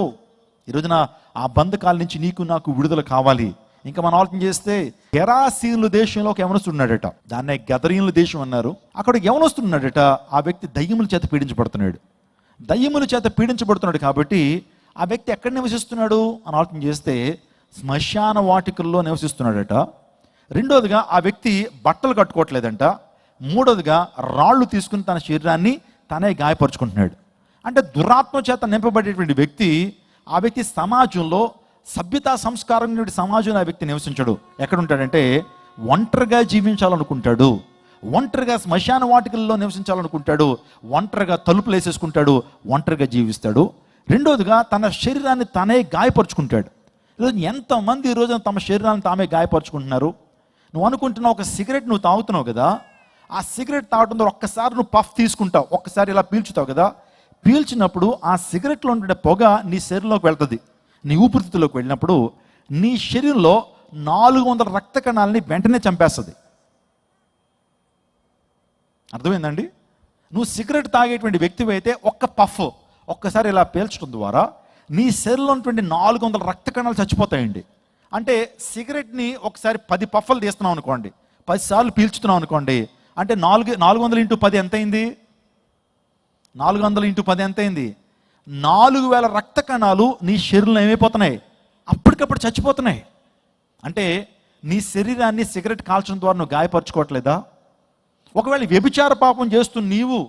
ఈరోజున ఆ బంధకాల నుంచి నీకు నాకు విడుదల కావాలి. ఇంకా మనం ఆలోచన చేస్తే గెరాసీనుల దేశంలో ఒక యవనస్తుడున్నాడట, దాన్నే గదరీనుల దేశం అన్నారు. అక్కడ యవనస్తుడున్నాడట, ఆ వ్యక్తి దయ్యముల చేత పీడించబడుతున్నాడు. దయ్యముల చేత పీడించబడుతున్నాడు కాబట్టి ఆ వ్యక్తి ఎక్కడ నివసిస్తున్నాడు అని ఆలోచన చేస్తే శ్మశాన వాటికల్లో నివసిస్తున్నాడట. రెండోదిగా ఆ వ్యక్తి బట్టలు కట్టుకోవట్లేదంట. మూడోదిగా రాళ్ళు తీసుకుని తన శరీరాన్ని తనే గాయపరుచుకుంటున్నాడు. అంటే దురాత్మ చేత నింపబడేటువంటి వ్యక్తి, ఆ వ్యక్తి సమాజంలో సభ్యతా సంస్కారం సమాజంలో ఆ వ్యక్తి నివసించడు. ఎక్కడుంటాడంటే ఒంటరిగా జీవించాలనుకుంటాడు, ఒంటరిగా శ్మశాన వాటికల్లో నివసించాలనుకుంటాడు, ఒంటరిగా తలుపులు వేసేసుకుంటాడు, ఒంటరిగా జీవిస్తాడు. రెండోదిగా తన శరీరాన్ని తనే గాయపరుచుకుంటాడు. ఈరోజు ఎంతమంది ఈ రోజున తమ శరీరాన్ని తామే గాయపరుచుకుంటున్నారు? నువ్వు అనుకుంటున్నావు ఒక సిగరెట్ నువ్వు తాగుతున్నావు కదా, ఆ సిగరెట్ తాగడం ద్వారా ఒక్కసారి నువ్వు పఫ్ తీసుకుంటావు, ఒక్కసారి ఇలా పీల్చుతావు కదా, పీల్చినప్పుడు ఆ సిగరెట్లో ఉండే పొగ నీ శరీరంలోకి వెళ్తుంది. నీ ఊపిరితిత్తులోకి వెళ్ళినప్పుడు నీ శరీరంలో 400 రక్త కణాలని వెంటనే చంపేస్తుంది. అర్థమైందండి? నువ్వు సిగరెట్ తాగేటువంటి వ్యక్తివి అయితే ఒక్క పఫ్ ఒక్కసారి ఇలా పీల్చడం ద్వారా నీ శరీరంలో ఉన్నటువంటి 400 రక్త కణాలు చచ్చిపోతాయండి. అంటే సిగరెట్ని ఒకసారి 10 పఫ్లు తీస్తున్నావు అనుకోండి, 10 సార్లు పీల్చుతున్నావు అనుకోండి, అంటే 400 × 10 ఎంత అయింది? 400 × 10 ఎంత అయింది? 4000 రక్త కణాలు నీ శరీరంలో ఏమైపోతున్నాయి? అప్పటికప్పుడు చచ్చిపోతున్నాయి. అంటే నీ శరీరాన్ని సిగరెట్ కాల్చడం ద్వారా నువ్వు గాయపరచుకోవట్లేదా? ఒకవేళ వ్యభిచార పాపం చేస్తూ నీవు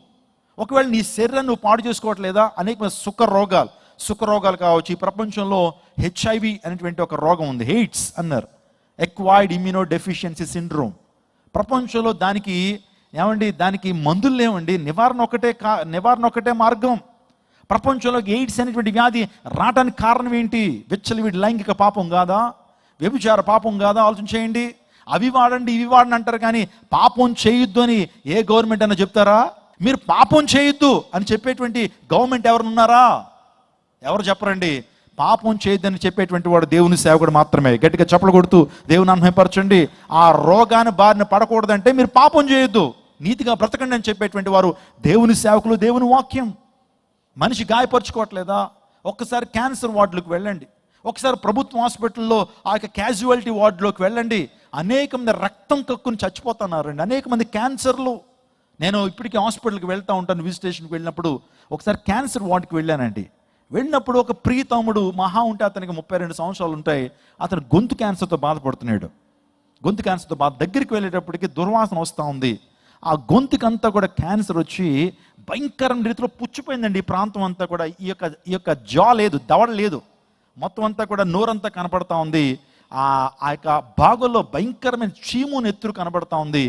ఒకవేళ నీ శరీరాన్ని నువ్వు పాడు చేసుకోవట్లేదా? అనేక సుఖ రోగాలు కావచ్చు. ఈ ప్రపంచంలో HIV అనేటువంటి ఒక రోగం ఉంది, ఎయిడ్స్ అన్నారు, ఎక్వైర్డ్ ఇమ్యూనో డెఫిషియన్సీ సిండ్రోమ్. ప్రపంచంలో దానికి మందులు లేవండి, నివారణ ఒకటే మార్గం. ప్రపంచంలో ఎయిడ్స్ అనేటువంటి వ్యాధి రావడానికి కారణం ఏంటి? విచ్చలవిడి లైంగిక పాపం కాదా? వ్యభిచార పాపం కాదా? ఆలోచన చేయండి. అవి వాడండి ఇవి వాడండి అంటారు, కానీ పాపం చేయొద్దు అని ఏ గవర్నమెంట్ అన్నా చెప్తారా? మీరు పాపం చేయొద్దు అని చెప్పేటువంటి గవర్నమెంట్ ఎవరు ఉన్నారా? ఎవరు చెప్పరండి. పాపం చేయొద్దని చెప్పేటువంటి వాడు దేవుని సేవకుడు మాత్రమే. గట్టిగా చప్పలు కొడుతూ దేవుని మహిమపరచండి. ఆ రోగాన్ని బారిన పడకూడదంటే మీరు పాపం చేయొద్దు, నీతిగా బ్రతకండి అని చెప్పేటువంటి వారు దేవుని సేవకులు, దేవుని వాక్యం. మనిషి గాయపరచుకోవట్లేదా? ఒక్కసారి క్యాన్సర్ వార్డులకు వెళ్ళండి, ఒకసారి ప్రభుత్వ హాస్పిటల్లో ఆ యొక్క క్యాజువాలిటీ వార్డులోకి వెళ్ళండి. అనేక మంది రక్తం కక్కుని చచ్చిపోతున్నారండి, అనేక మంది క్యాన్సర్లు. నేను ఇప్పటికీ హాస్పిటల్కి వెళ్తూ ఉంటాను, విజిటేషన్కి వెళ్ళినప్పుడు ఒకసారి క్యాన్సర్ వార్డుకి వెళ్ళానండి. వెళ్ళినప్పుడు ఒక ప్రియతముడు మహా ఉంటే అతనికి 32 సంవత్సరాలు ఉంటాయి, అతను గొంతు క్యాన్సర్తో బాధపడుతున్నాడు. గొంతు క్యాన్సర్తో దగ్గరికి వెళ్ళేటప్పటికి దుర్వాసన వస్తూ ఉంది. ఆ గొంతుకంతా కూడా క్యాన్సర్ వచ్చి భయంకరమైన రీతిలో పుచ్చిపోయిందండి. ఈ ప్రాంతం అంతా కూడా ఈ యొక్క జా లేదు, దవడ లేదు, మొత్తం అంతా కూడా నోరంతా కనపడతా ఉంది. ఆ యొక్క భాగంలో భయంకరమైన చీము నెత్తురు కనబడతా ఉంది.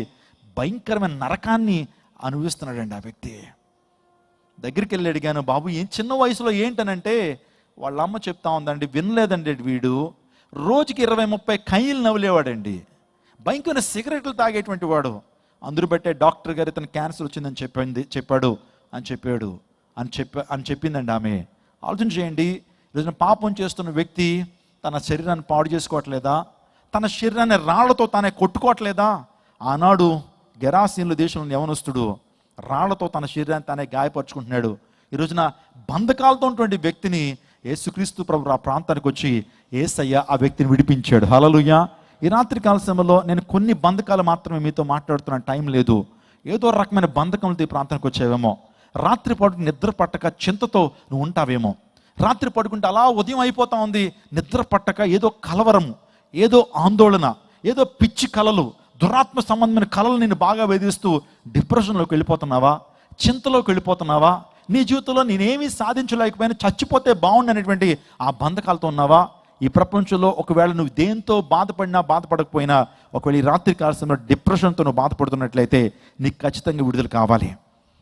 భయంకరమైన నరకాన్ని అనుభవిస్తున్నాడండి ఆ వ్యక్తి. దగ్గరికి వెళ్ళి అడిగాను, బాబు ఏం చిన్న వయసులో ఏంటనంటే వాళ్ళ అమ్మ చెప్తా ఉందండి, వినలేదండి వీడు రోజుకి 20-30 కయ్యలు నవ్వులేవాడండి. భయంకరమైన సిగరెట్లు తాగేటువంటి వాడు. అందరూ బట్టే డాక్టర్ గారు ఇతను క్యాన్సర్ వచ్చిందని చెప్పాడు అని చెప్పిందండి ఆమె. ఆలోచన చేయండి, ఈరోజున పాపం చేస్తున్న వ్యక్తి తన శరీరాన్ని పాడు చేసుకోవట్లేదా? తన శరీరాన్ని రాళ్లతో తానే కొట్టుకోవట్లేదా? ఆనాడు గెరాసీన్ల దేశంలో యవనస్తుడు రాళ్లతో తన శరీరాన్ని తానే గాయపరుచుకుంటున్నాడు. ఈ రోజున బంధకాలతో ఉన్నటువంటి వ్యక్తిని యేసుక్రీస్తు ప్రభు ఆ ప్రాంతానికి వచ్చి యేసయ్య ఆ వ్యక్తిని విడిపించాడు. హల్లెలూయా. ఈ రాత్రి కాల సమయంలో నేను కొన్ని బంధకాలు మాత్రమే మీతో మాట్లాడుతున్న టైం లేదు. ఏదో రకమైన బంధకంతో ఈ ప్రాంతానికి వచ్చావేమో. రాత్రి పడుకు నిద్ర పట్టక చింతతో నువ్వు ఉంటావేమో. రాత్రి పడుకుంటే అలా ఉదయం అయిపోతా ఉంది, నిద్ర పట్టక ఏదో కలవరము, ఏదో ఆందోళన, ఏదో పిచ్చి కలలు, దురాత్మ సంబంధమైన కళలు నేను బాగా వేధిస్తూ డిప్రెషన్లోకి వెళ్ళిపోతున్నావా? చింతలోకి వెళ్ళిపోతున్నావా? నీ జీవితంలో నేనేమీ సాధించలేకపోయినా చచ్చిపోతే బాగుండు అనేటువంటి ఆ బంధకాలతో ఉన్నావా? ఈ ప్రపంచంలో ఒకవేళ నువ్వు దేంతో బాధపడినా బాధపడకపోయినా, ఒకవేళ ఈ రాత్రి కాలంలో డిప్రెషన్తో నువ్వు బాధపడుతున్నట్లయితే నీకు ఖచ్చితంగా విడుదల కావాలి.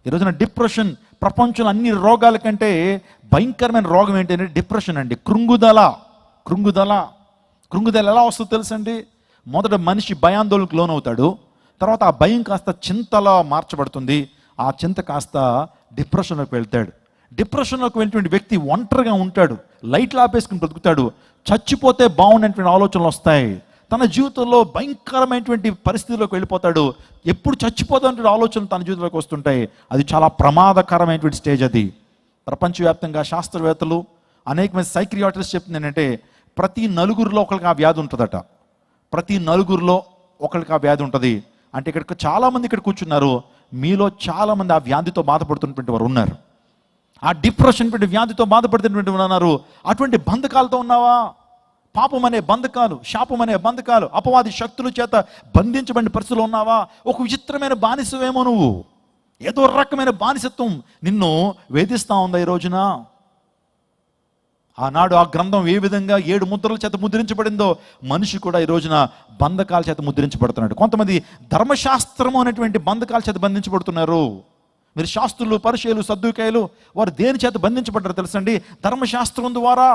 ఈ రోజున డిప్రెషన్ ప్రపంచంలో అన్ని రోగాల కంటే భయంకరమైన రోగం ఏంటంటే డిప్రెషన్ అండి. కృంగుదల ఎలా వస్తుందో తెలుసండి? మొదట మనిషి భయాందోళనకు లోనవుతాడు, తర్వాత ఆ భయం కాస్త చింతలా మార్చబడుతుంది, ఆ చింత కాస్త డిప్రెషన్లోకి వెళ్తాడు. డిప్రెషన్లోకి వెళ్ళినటువంటి వ్యక్తి ఒంటరిగా ఉంటాడు, లైట్లు ఆపేసుకుని బ్రతుకుతాడు, చచ్చిపోతే బాగుండేటువంటి ఆలోచనలు వస్తాయి, తన జీవితంలో భయంకరమైనటువంటి పరిస్థితిలోకి వెళ్ళిపోతాడు, ఎప్పుడు చచ్చిపోతానంటే ఆలోచనలు తన జీవితంలోకి వస్తుంటాయి. అది చాలా ప్రమాదకరమైనటువంటి స్టేజ్. అది ప్రపంచవ్యాప్తంగా శాస్త్రవేత్తలు అనేకమంది సైక్రియాట్రిస్ట్ చెప్తుంది ఏంటంటే ప్రతి నలుగురిలో ఒకరికి ఆ వ్యాధి ఉంటుందట. ప్రతి నలుగురిలో ఒకరికి ఆ వ్యాధి ఉంటుంది. అంటే ఇక్కడ చాలామంది ఇక్కడ కూర్చున్నారు, మీలో చాలామంది ఆ వ్యాధితో బాధపడుతున్నటువంటి వారు ఉన్నారు. ఆ డిప్రెషన్ వ్యాధితో బాధపడుతున్నటువంటి ఉన్నారు. అటువంటి బంధకాలతో ఉన్నావా? పాపం అనే బంధకాలు, శాపం అనే బంధకాలు, అపవాది శక్తుల చేత బంధించబడిన పరిస్థితులు ఉన్నావా? ఒక విచిత్రమైన బానిసవేమో నువ్వు. ఏదో రకమైన బానిసత్వం నిన్ను వేధిస్తూ ఉందా ఈ రోజున? ఆనాడు ఆ గ్రంథం ఏ విధంగా 7 ముద్రల చేత ముద్రించబడిందో మనిషి కూడా ఈ రోజున బంధకాల చేత ముద్రించబడుతున్నాడు. కొంతమంది ధర్మశాస్త్రము అనేటువంటి బంధకాల చేత బంధించబడుతున్నారు. మీరు శాస్త్రులు, పరిచయులు, సద్దుకాయలు వారు దేని చేత బంధించబడ్డారు తెలుసండి? ధర్మశాస్త్రం ద్వారా.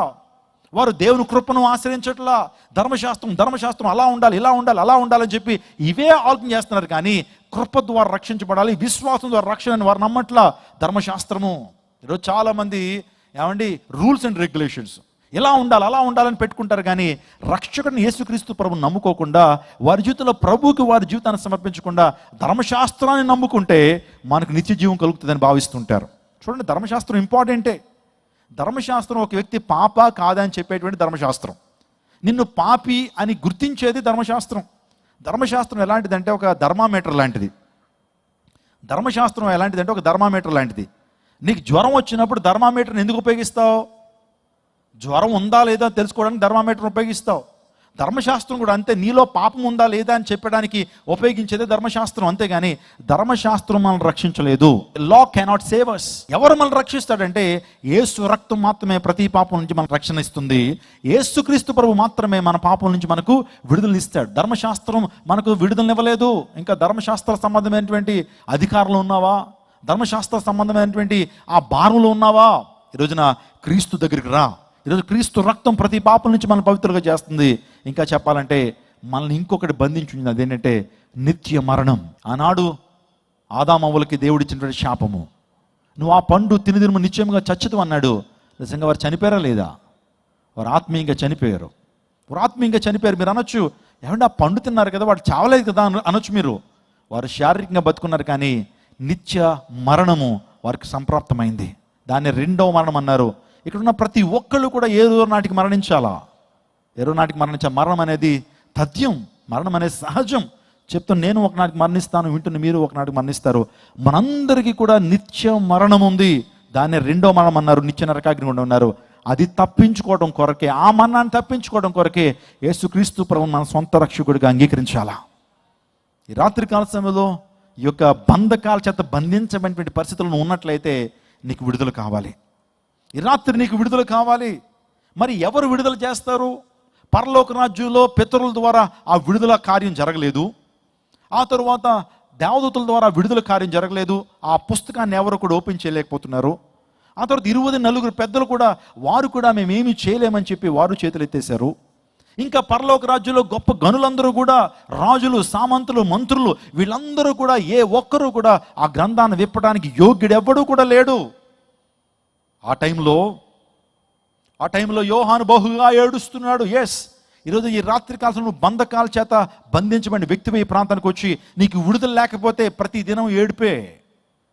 వారు దేవుని కృపను ఆశ్రయించట్లా. ధర్మశాస్త్రం అలా ఉండాలి, ఇలా ఉండాలి, అలా ఉండాలని చెప్పి ఇవే ఆలోచన చేస్తున్నారు. కానీ కృప ద్వారా రక్షించబడాలి, విశ్వాసం ద్వారా రక్షణ అని వారు నమ్మట్లా. ధర్మశాస్త్రము ఈరోజు చాలామంది ఏమండి రూల్స్ అండ్ రెగ్యులేషన్స్ ఇలా ఉండాలి, అలా ఉండాలని పెట్టుకుంటారు. కానీ రక్షకుడిని యేసుక్రీస్తు ప్రభుని నమ్ముకోకుండా, వారి జీవితంలో ప్రభువుకి వారి జీవితాన్ని సమర్పించకుండా ధర్మశాస్త్రాన్ని నమ్ముకుంటే మనకు నిత్య జీవం కలుగుతుందని భావిస్తుంటారు. చూడండి, ధర్మశాస్త్రం ఇంపార్టెంటే. ధర్మశాస్త్రం ఒక వ్యక్తి పాప కాదా అని చెప్పేటువంటి ధర్మశాస్త్రం. నిన్ను పాపి అని గుర్తించేది ధర్మశాస్త్రం. ధర్మశాస్త్రం ఎలాంటిదంటే ఒక థర్మామీటర్ లాంటిది. ధర్మశాస్త్రం ఎలాంటిదంటే ఒక థర్మామీటర్ లాంటిది. నీకు జ్వరం వచ్చినప్పుడు థర్మామీటర్ని ఎందుకు ఉపయోగిస్తావు? జ్వరం ఉందా లేదా తెలుసుకోవడానికి థర్మామీటర్ ఉపయోగిస్తావు. ధర్మశాస్త్రం కూడా అంతే. నీలో పాపం ఉందా లేదా అని చెప్పడానికి ఉపయోగించేదే ధర్మశాస్త్రం. అంతేగాని ధర్మశాస్త్రం మనల్ని రక్షించలేదు. లా కెనాట్ సేవ్ us. ఎవరు మనల్ని రక్షిస్తాడంటే యేసు రక్తం మాత్రమే ప్రతి పాపం నుంచి మనకు రక్షణ ఇస్తుంది. యేసుక్రీస్తు ప్రభు మాత్రమే మన పాపం నుంచి మనకు విడుదలనిస్తాడు. ధర్మశాస్త్రం మనకు విడుదలనివ్వలేదు. ఇంకా ధర్మశాస్త్ర సంబంధమైనటువంటి అధికారంలో ఉన్నావా? ధర్మశాస్త్ర సంబంధమైనటువంటి ఆ భారంలో ఉన్నావా? ఈరోజున క్రీస్తు దగ్గరికి రా. ఈరోజు క్రీస్తు రక్తం ప్రతి పాపం నుంచి మనం పవిత్రంగా చేస్తుంది. ఇంకా చెప్పాలంటే మనల్ని ఇంకొకటి బంధించింది, అదేంటంటే నిత్య మరణం. ఆనాడు ఆదామవ్వలకి దేవుడిచ్చినటువంటి శాపము, నువ్వు ఆ పండు తిని నిశ్చయంగా చచ్చుతావు అన్నాడు. నిజంగా వారు చనిపోయారా లేదా? వారు ఆత్మీయంగా చనిపోయారు. మీరు అనొచ్చు, ఏమంటే ఆ పండు తిన్నారు కదా, వాడు చావలేదు కదా అనొచ్చు మీరు. వారు శారీరకంగా బతుకున్నారు, కానీ నిత్య మరణము వారికి సంప్రాప్తమైంది. దాన్ని 2వ మరణం అన్నారు. ఇక్కడ ఉన్న ప్రతి ఒక్కళ్ళు కూడా ఏదో నాటికి మరణించాలా? మరణం అనేది తథ్యం, మరణం అనేది సహజం. చెప్తాను, నేను ఒకనాటికి మరణిస్తాను, వింటున్న మీరు ఒకనాటికి మరణిస్తారు. మనందరికీ కూడా నిత్య మరణం ఉంది. దాన్ని 2వ మరణం అన్నారు, నిత్య నరకాగ్ని కూడా ఉన్నారు. అది తప్పించుకోవడం కొరకే, ఆ మరణాన్ని తప్పించుకోవడం కొరకే యేసుక్రీస్తు ప్రభువును మన సొంత రక్షకుడిగా అంగీకరించాలా. ఈ రాత్రి కాల సమయంలో ఈ యొక్క బంధకాల చేత బంధించబడినటువంటి పరిస్థితులను ఉన్నట్లయితే నీకు విడుదల కావాలి. ఈ రాత్రి నీకు విడుదల కావాలి. మరి ఎవరు విడుదల చేస్తారు? పరలోక రాజ్యంలో పితరుల ద్వారా ఆ విడుదల కార్యం జరగలేదు. ఆ తరువాత దేవదూతల ద్వారా విడుదల కార్యం జరగలేదు. ఆ పుస్తకాన్ని ఎవరు కూడా ఓపెన్ చేయలేకపోతున్నారు. ఆ తర్వాత 24 పెద్దలు కూడా వారు కూడా మేమేమీ చేయలేమని చెప్పి వారు చేతులు ఎత్తేశారు. ఇంకా పరలోక రాజ్యంలో గొప్ప గనులందరూ కూడా, రాజులు, సామంతులు, మంత్రులు, వీళ్ళందరూ కూడా ఏ ఒక్కరూ కూడా ఆ గ్రంథాన్ని విప్పడానికి యోగ్యుడెవ్వడూ కూడా లేడు. ఆ టైంలో యోహాను బహుగా ఏడుస్తున్నాడు. ఈరోజు ఈ రాత్రి కాలంలో నువ్వు బంధకాల చేత బంధించబడిన వ్యక్తిపై ఈ ప్రాంతానికి వచ్చి నీకు విడుదల లేకపోతే ప్రతి దినం ఏడుపే,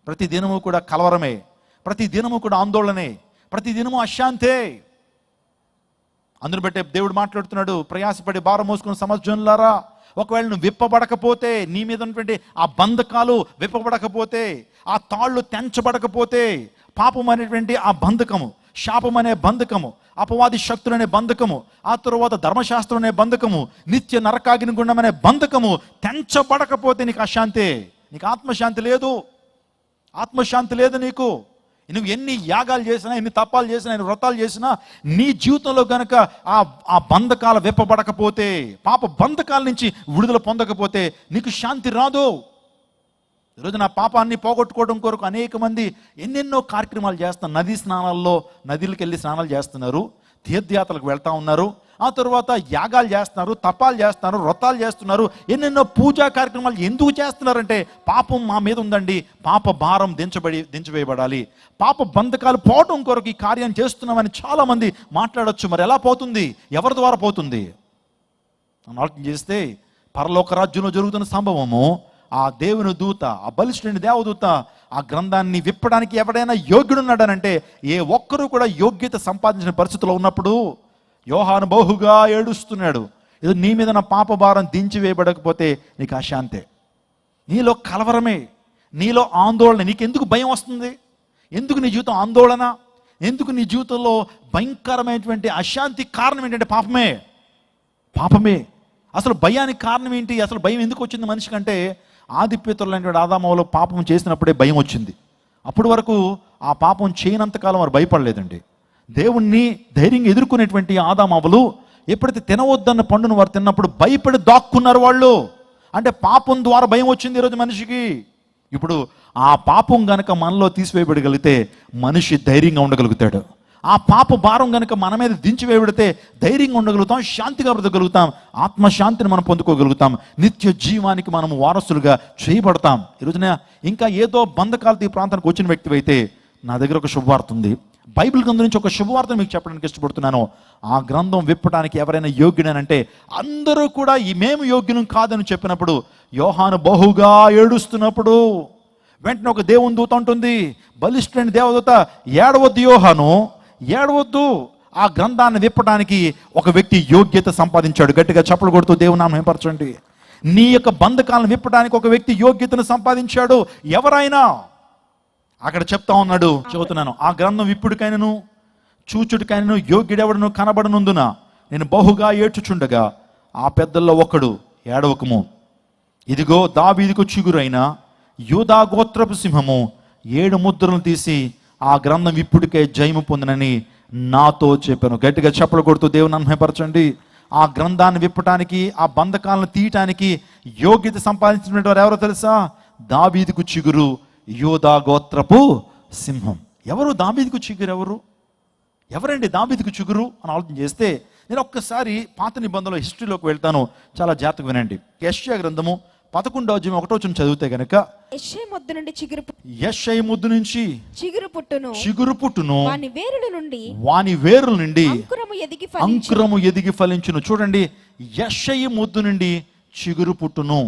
ప్రతి దినము కూడా కలవరమే, ప్రతి దినము కూడా ఆందోళనే, ప్రతి దినము అశాంతే. అందుని బట్టే దేవుడు మాట్లాడుతున్నాడు, ప్రయాసపడి భారం మోసుకున్న సమస్యలారా, ఒకవేళ నువ్వు విప్పబడకపోతే, నీ మీద ఉన్నటువంటి ఆ బంధకాలు విప్పబడకపోతే, ఆ తాళ్ళు తెంచబడకపోతే, పాపం అనేటువంటి ఆ బంధకము, శాపం అనే బంధకము, అపవాది శక్తులు అనే బంధకము, ఆ తరువాత ధర్మశాస్త్రం అనే బంధకము, నిత్య నరకాగ్ని గుండం అనే బంధకము తెంచబడకపోతే నీకు అశాంతే, నీకు ఆత్మశాంతి లేదు. ఆత్మశాంతి లేదు నీకు. నువ్వు ఎన్ని యాగాలు చేసినా, ఎన్ని తప్పాలు చేసినా, ఎన్ని వ్రతాలు చేసినా, నీ జీవితంలో కనుక ఆ బంధకాలు విప్పబడకపోతే, పాప బంధకాల నుంచి విడుదల పొందకపోతే నీకు శాంతి రాదు. ఈరోజు నా పాపాన్ని పోగొట్టుకోవడం కొరకు అనేక మంది ఎన్నెన్నో కార్యక్రమాలు చేస్తున్నారు. నదీ స్నానాల్లో, నదిలకు వెళ్ళి స్నానాలు చేస్తున్నారు, తీర్థయాత్రలకు వెళ్తా ఉన్నారు, ఆ తర్వాత యాగాలు చేస్తున్నారు, తపాలు చేస్తున్నారు, వ్రతాలు చేస్తున్నారు, ఎన్నెన్నో పూజా కార్యక్రమాలు. ఎందుకు చేస్తున్నారంటే పాపం మా మీద ఉందండి, పాప భారం దించవేయబడాలి, పాప బంధకాలు పోవటం కొరకు ఈ కార్యం చేస్తున్నామని చాలామంది మాట్లాడొచ్చు. మరి ఎలా పోతుంది? ఎవరి ద్వారా పోతుంది? ఆలోచన చేస్తే పరలోక రాజ్యంలో జరుగుతున్న సంభవము, ఆ దేవుని దూత, ఆ బలిష్ఠుని దేవదూత ఆ గ్రంథాన్ని విప్పడానికి ఎవడైనా యోగ్యుడున్నాడనంటే, ఏ ఒక్కరూ కూడా యోగ్యత సంపాదించిన పరిస్థితిలో ఉన్నప్పుడు యోహాను బహుగా ఏడుస్తున్నాడు. ఇది నీ మీద నా పాప భారం దించి వేయబడకపోతే నీకు అశాంతే, నీలో కలవరమే, నీలో ఆందోళన. నీకెందుకు భయం వస్తుంది? ఎందుకు నీ జీవితం ఆందోళన? ఎందుకు నీ జీవితంలో భయంకరమైనటువంటి అశాంతి? కారణం ఏంటంటే పాపమే. అసలు భయానికి కారణం ఏంటి? అసలు భయం ఎందుకు వచ్చింది మనిషికంటే, ఆది పితరులైనటువంటి ఆదామవలో పాపం చేసినప్పుడే భయం వచ్చింది. అప్పటి వరకు ఆ పాపం చేయనంతకాలం వారు భయపడలేదండి. దేవుణ్ణి ధైర్యంగా ఎదుర్కొనేటువంటి ఆదామవలు ఎప్పుడైతే తినవద్దన్న పండును వారు తిన్నప్పుడు భయపడి దాక్కున్నారు వాళ్ళు. అంటే పాపం ద్వారా భయం వచ్చింది ఈరోజు మనిషికి. ఇప్పుడు ఆ పాపం గనక మనలో తీసివేయబడగలిగితే మనిషి ధైర్యంగా ఉండగలుగుతాడు. ఆ పాప భారం కనుక మన మీద దించివేయబడితే ధైర్యంగా ఉండగలుగుతాం, శాంతిగా బ్రతకగలుగుతాం, ఆత్మశాంతిని మనం పొందుకోగలుగుతాం, నిత్య జీవానికి మనం వారసులుగా చేయబడతాం. ఈరోజున ఇంకా ఏదో బంధకాలతో ఈ ప్రాంతానికి వచ్చిన వ్యక్తి అయితే నా దగ్గర ఒక శుభవార్త ఉంది. బైబిల్ గ్రంథం నుంచి ఒక శుభవార్త మీకు చెప్పడానికి ఇష్టపడుతున్నాను. ఆ గ్రంథం విప్పడానికి ఎవరైనా యోగ్యుడనంటే, అందరూ కూడా మేము యోగ్యులం కాదని చెప్పినప్పుడు, యోహాను బహుగా ఏడుస్తున్నప్పుడు వెంటనే ఒక దేవుని దూత ఉంటుంది, బలిష్ఠుడైన దేవదూత, ఏడవద్దు యోహాను, ఏడవద్దు, ఆ గ్రంథాన్ని విప్పడానికి ఒక వ్యక్తి యోగ్యత సంపాదించాడు. గట్టిగా చప్పలు కొడుతూ దేవుని నామం మహిమపరచండి. నీ యొక్క బంధకాలను విప్పడానికి ఒక వ్యక్తి యోగ్యతను సంపాదించాడు. ఎవరైనా అక్కడ చెప్తా ఉన్నాడు, చెబుతున్నాను, ఆ గ్రంథం విప్పుడికైనను చూచుడికైనను యోగ్యుడెవడను కనబడనందున నేను బహుగా ఏడ్చుచుండగా ఆ పెద్దల్లో ఒకడు, ఏడవకము, ఇదిగో దావీదుకు చిగురైన యూదా గోత్రపు సింహము 7 ముద్రలను తీసి ఆ గ్రంథం విప్పుడికే జయము పొందినని నాతో చెప్పాను. గట్టిగా చప్పలు కొడుతూ దేవుని మహిమపరచండి. ఆ గ్రంథాన్ని విప్పటానికి, ఆ బంధకాలను తీయటానికి యోగ్యత సంపాదించినటువంటి వారు ఎవరో తెలుసా? దావీదుకు చిగురు, యూదా గోత్రపు సింహం. ఎవరు దావీదుకు చిగురు? ఎవరండి దావీదుకు చిగురు అని ఆలోచన చేస్తే, నేను ఒక్కసారి పాత నిబంధనలో హిస్టరీలోకి వెళ్తాను, చాలా జాగ్రత్తగా వినండి. యెషయా గ్రంథము 11వ అధ్యాయం 1వ వచనం చదివితే గనక, యెషయా ముద్దు నుంచి చిగురు పుట్టును, వాని వేరుల నుండి అంకురము ఎదిగి ఫలించును. చూడండి, యెషయా ముద్దు నుండి చిగురు పుట్టును.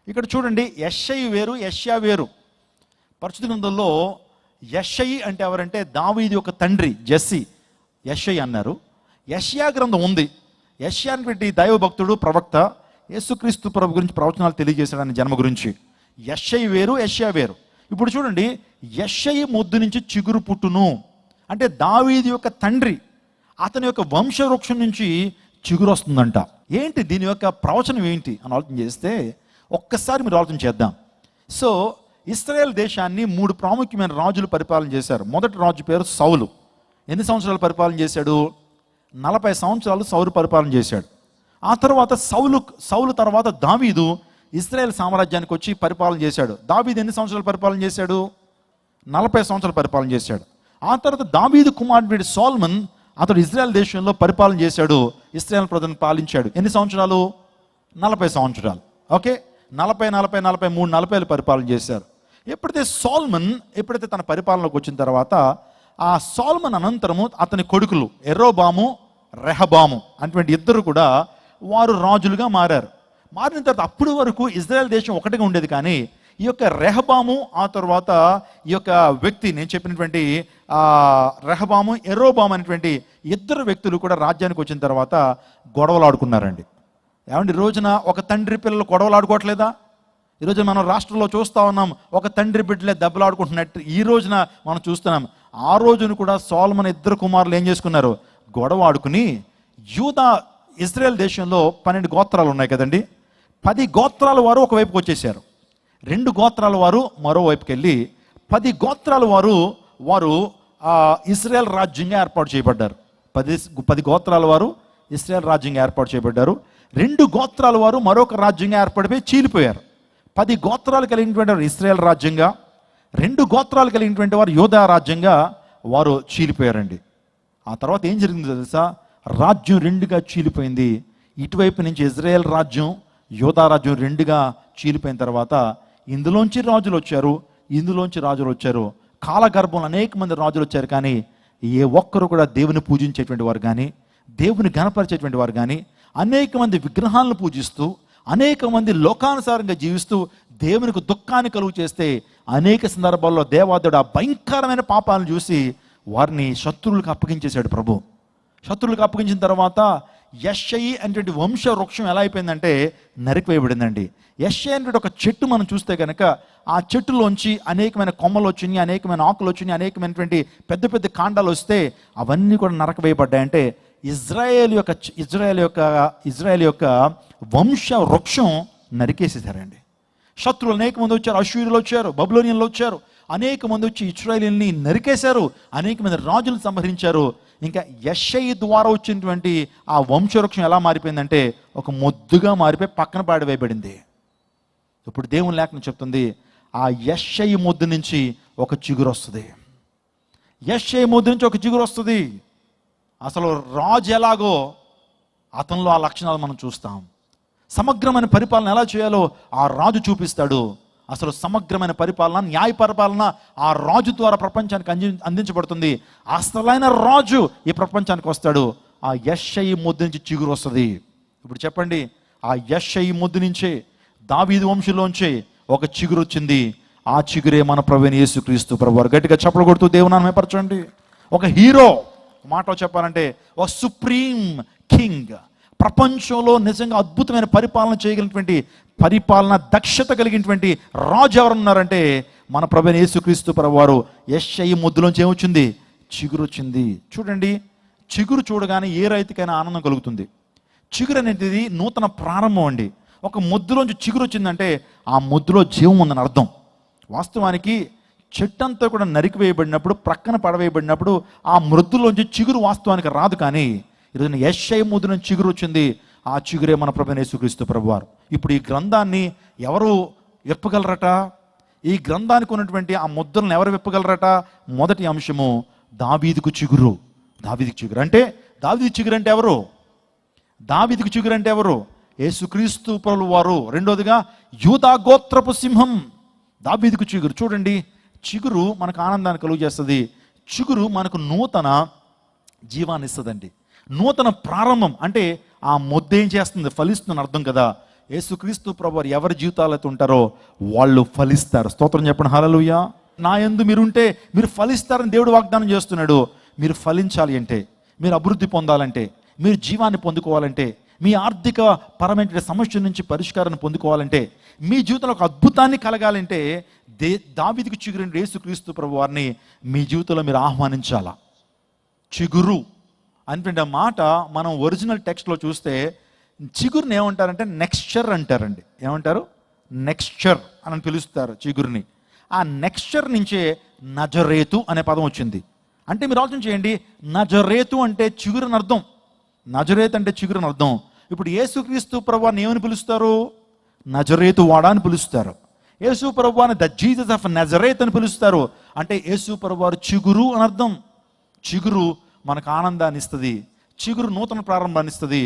ఇక్కడ చూడండి, యెషయా వేరు, యెషయా వేరు. పరిశుద్ధ గ్రంథంలో యెషయా అంటే ఎవరంటే దావీదు యొక్క తండ్రి జెస్సీ, యెషయా అన్నారు. యెషయా గ్రంథం ఉంది. యెషయా అనేటువంటి దైవ భక్తుడు, ప్రవక్త, యేసుక్రీస్తు ప్రభు గురించి ప్రవచనాలు తెలియజేశాడు, ఆయన జన్మ గురించి. యెషయా వేరు, యెషయా వేరు. ఇప్పుడు చూడండి, యెషయా ముద్దు నుంచి చిగురు పుట్టును అంటే దావీదు యొక్క తండ్రి, అతని యొక్క వంశవృక్షం నుంచి చిగురు వస్తుందంట. ఏంటి దీని యొక్క ప్రవచనం ఏంటి అని ఆలోచన చేస్తే, ఒక్కసారి మీరు ఆలోచన చేద్దాం. సో ఇశ్రాయేల్ దేశాన్ని 3 ప్రాముఖ్యమైన రాజులు పరిపాలన చేశారు. మొదటి రాజు పేరు సౌలు. ఎన్ని సంవత్సరాలు పరిపాలన చేశాడు? 40 సంవత్సరాలు సౌలు పరిపాలన చేశాడు. ఆ తర్వాత సౌలు తర్వాత దావీదు ఇశ్రాయేల్ సామ్రాజ్యానికి వచ్చి పరిపాలన చేశాడు. దావీదు ఎన్ని సంవత్సరాలు పరిపాలన చేశాడు? 40 సంవత్సరాలు పరిపాలన చేశాడు. ఆ తర్వాత దావీదు కుమారుడు సొలొమోను అతడు ఇజ్రాయెల్ దేశంలో పరిపాలన చేశాడు, ఇశ్రాయేలు ప్రజలను పాలించాడు. ఎన్ని సంవత్సరాలు? 40 సంవత్సరాలు. ఓకే, 40 పరిపాలన చేశారు. ఎప్పుడైతే తన పరిపాలనలోకి వచ్చిన తర్వాత, ఆ సోల్మన్ అనంతరము అతని కొడుకులు యెరోబాము, రెహబాము అటువంటి ఇద్దరు కూడా వారు రాజులుగా మారారు. మారిన తర్వాత అప్పటి వరకు ఇజ్రాయెల్ దేశం ఒకటిగా ఉండేది. కానీ ఈ యొక్క రెహబాము, ఆ తర్వాత ఈ యొక్క వ్యక్తి, నేను చెప్పినటువంటి రెహబాము, యెరోబాము అనేటువంటి ఇద్దరు వ్యక్తులు కూడా రాజ్యానికి వచ్చిన తర్వాత గొడవలు ఆడుకున్నారండి. ఏమంటే ఈ రోజున ఒక తండ్రి పిల్లలు గొడవలు ఆడుకోవట్లేదా? ఈరోజు మనం రాష్ట్రంలో చూస్తూ ఉన్నాం, ఒక తండ్రి బిడ్డలే దెబ్బలు ఆడుకుంటున్నట్టు ఈ రోజున మనం చూస్తున్నాం. ఆ రోజున కూడా సోలొమోను ఇద్దరు కుమారులు ఏం చేసుకున్నారు? గొడవ ఆడుకుని యూదా, ఇజ్రాయెల్ దేశంలో 12 గోత్రాలు ఉన్నాయి కదండి. 10 గోత్రాల వారు ఒకవైపుకి వచ్చేసారు, 2 గోత్రాల వారు మరోవైపుకి వెళ్ళి 10 గోత్రాల వారు ఇజ్రాయెల్ రాజ్యంగా ఏర్పాటు చేయబడ్డారు. 10 గోత్రాల వారు ఇజ్రాయెల్ రాజ్యంగా ఏర్పాటు చేయబడ్డారు. 2 గోత్రాల వారు మరొక రాజ్యంగా ఏర్పడిపోయి చీలిపోయారు. 10 గోత్రాలు కలిగినటువంటి వారు ఇజ్రాయెల్ రాజ్యంగా, 2 గోత్రాలు కలిగినటువంటి వారు యూదా రాజ్యంగా వారు చీలిపోయారండి. ఆ తర్వాత ఏం జరిగిందో తెలుసా? రాజ్యం 2గా చీలిపోయింది. ఇటువైపు నుంచి ఇజ్రాయెల్ రాజ్యం, యూదా రాజ్యం 2గా చీలిపోయిన తర్వాత ఇందులోంచి రాజులు వచ్చారు, ఇందులోంచి రాజులు వచ్చారు. కాలగర్భంలో అనేక మంది రాజులు వచ్చారు. కానీ ఏ ఒక్కరు కూడా దేవుని పూజించేటువంటి వారు కానీ, దేవుని ఘనపరిచేటువంటి వారు కానీ, అనేక మంది విగ్రహాలను పూజిస్తూ, అనేక మంది లోకానుసారంగా జీవిస్తూ దేవునికి దుఃఖాన్ని కలుగు చేస్తే, అనేక సందర్భాల్లో దేవాదేవుడు ఆ భయంకరమైన పాపాలను చూసి వారిని శత్రువులకు అప్పగించేశాడు ప్రభు. శత్రువులకు అప్పగించిన తర్వాత యెష్షయి అనేటువంటి వంశ వృక్షం ఎలా అయిపోయిందంటే నరికివేయబడిందండి. యెష్షయి అనేటువంటి ఒక చెట్టు మనం చూస్తే కనుక ఆ చెట్టులోంచి అనేకమైన కొమ్మలు వచ్చినాయి, అనేకమైన ఆకులు వచ్చినాయి, అనేకమైనటువంటి పెద్ద పెద్ద కాండాలు వస్తే అవన్నీ కూడా నరకవేయబడ్డాయంటే ఇజ్రాయేల్ యొక్క వంశ వృక్షం నరికేసేశారండి. శత్రువులు అనేక మంది వచ్చారు, అష్షూరులు వచ్చారు, బబులోనియన్లు వచ్చారు, అనేక మంది వచ్చి ఇశ్రాయేలుని నరికేశారు, అనేక మంది రాజులను సంహరించారు. ఇంకా యెష్షయి ద్వారా వచ్చినటువంటి ఆ వంశవృక్షం ఎలా మారిపోయిందంటే ఒక మొద్దుగా మారిపోయి పక్కన పాడివేయబడింది. ఇప్పుడు దేవుని లేఖనం చెప్తుంది, ఆ యెష్షయి మొద్దు నుంచి ఒక చిగురు వస్తుంది. యెష్షయి మొద్దు నుంచి ఒక చిగురు వస్తుంది. అసలు రాజు ఎలాగో అతనిలో ఆ లక్షణాలు మనం చూస్తాం. సమగ్రమైన పరిపాలన ఎలా చేయాలో ఆ రాజు చూపిస్తాడు. అసలు సమగ్రమైన పరిపాలన, న్యాయ పరిపాలన ఆ రాజు ద్వారా ప్రపంచానికి అందించబడుతుంది. అసలైన రాజు ఈ ప్రపంచానికి వస్తాడు. ఆ యెష్షయి మొద్దు నుంచి చిగురు వస్తుంది. ఇప్పుడు చెప్పండి, ఆ యెష్షయి మొద్దు నుంచే, దావీదు వంశంలోంచే ఒక చిగురు వచ్చింది. ఆ చిగురే మన ప్రభువైన యేసుక్రీస్తు ప్రభువారు. గట్టిగా చప్పలు కొడుతూ దేవుని మహిమపరచండి. ఒక హీరో, మాటలో చెప్పాలంటే ఒక సుప్రీం కింగ్, ప్రపంచంలో నిజంగా అద్భుతమైన పరిపాలన చేయగలిగినటువంటి, పరిపాలన దక్షత కలిగినటువంటి రాజు ఎవరున్నారంటే మన ప్రభువైన యేసుక్రీస్తు ప్రభువారు. యెష్షయి మొద్దులోంచి ఏమొచ్చింది? చిగురు వచ్చింది. చూడండి, చిగురు చూడగానే ఏ రైతుకైనా ఆనందం కలుగుతుంది. చిగురు అనేది నూతన ప్రారంభం అండి. ఒక మొద్దులోంచి చిగురు వచ్చిందంటే ఆ మొద్దులో జీవం ఉందని అర్థం. వాస్తవానికి చెట్టంతా కూడా నరికివేయబడినప్పుడు, ప్రక్కన పడవేయబడినప్పుడు ఆ మృద్దులోంచి చిగురు వాస్తవానికి రాదు. కానీ ఈరోజు యెష్షయి మొద్దు నుంచి చిగురు వచ్చింది. ఆ చిగురే మన ప్రభువైన యేసుక్రీస్తు ప్రభువారు. ఇప్పుడు ఈ గ్రంథాన్ని ఎవరు విప్పగలరట? ఈ గ్రంథానికి ఉన్నటువంటి ఆ ముద్రలను ఎవరు విప్పగలరట? మొదటి అంశము దావీదుకు చిగురు. దావీదుకు చిగురు అంటే, దావీదు చిగురు అంటే ఎవరు? దావీదుకు చిగురు అంటే ఎవరు? యేసుక్రీస్తు ప్రభువారు. రెండోదిగా యూదా గోత్రపు సింహం, దావీదుకు చిగురు. చూడండి, చిగురు మనకు ఆనందాన్ని కలుగు చేస్తుంది. చిగురు మనకు నూతన జీవాన్ని ఇస్తుందండి. నూతన ప్రారంభం అంటే ఆ మొద్దు ఏం చేస్తుంది? ఫలిస్తుంది అర్థం కదా. యేసుక్రీస్తు ప్రభువారు ఎవరి జీవితాలతో ఉంటారో వాళ్ళు ఫలిస్తారు. స్తోత్రం చెప్పండి, హల్లెలూయా. నా యందు మీరుంటే మీరు ఫలిస్తారని దేవుడు వాగ్దానం చేస్తున్నాడు. మీరు ఫలించాలి అంటే, మీరు అభివృద్ధి పొందాలంటే, మీరు జీవాన్ని పొందుకోవాలంటే, మీ ఆర్థిక పరమైన సమస్య నుంచి పరిష్కారాన్ని పొందుకోవాలంటే, మీ జీవితంలో ఒక అద్భుతాన్ని కలగాలంటే దావీదుకు చిగురు యేసుక్రీస్తు ప్రభువారిని మీ జీవితంలో మీరు ఆహ్వానించాలా. చిగురు అంటే మాట మనం ఒరిజినల్ టెక్స్ట్లో చూస్తే చిగురుని ఏమంటారంటే నెక్స్చర్ అంటారండి. ఏమంటారు? నెక్స్చర్ అని పిలుస్తారు చిగురుని. ఆ నెక్స్చర్ నుంచే నజరేతు అనే పదం వచ్చింది. అంటే మీరు ఆలోచన చేయండి, నజరేతు అంటే చిగురు అని అర్థం, నజరేతు అంటే చిగురు అని అర్థం. ఇప్పుడు యేసుక్రీస్తు ప్రభువాన్ని ఏమని పిలుస్తారు? నజరేతు వాడా అని పిలుస్తారు. యేసు ప్రభువాన్ని ద జీసస్ ఆఫ్ నజరేత్ అని పిలుస్తారు. అంటే యేసు ప్రభువారు చిగురు అని అర్థం. చిగురు మనకు ఆనందాన్ని ఇస్తుంది, చిగురు నూతన ప్రారంభాన్ని ఇస్తుంది.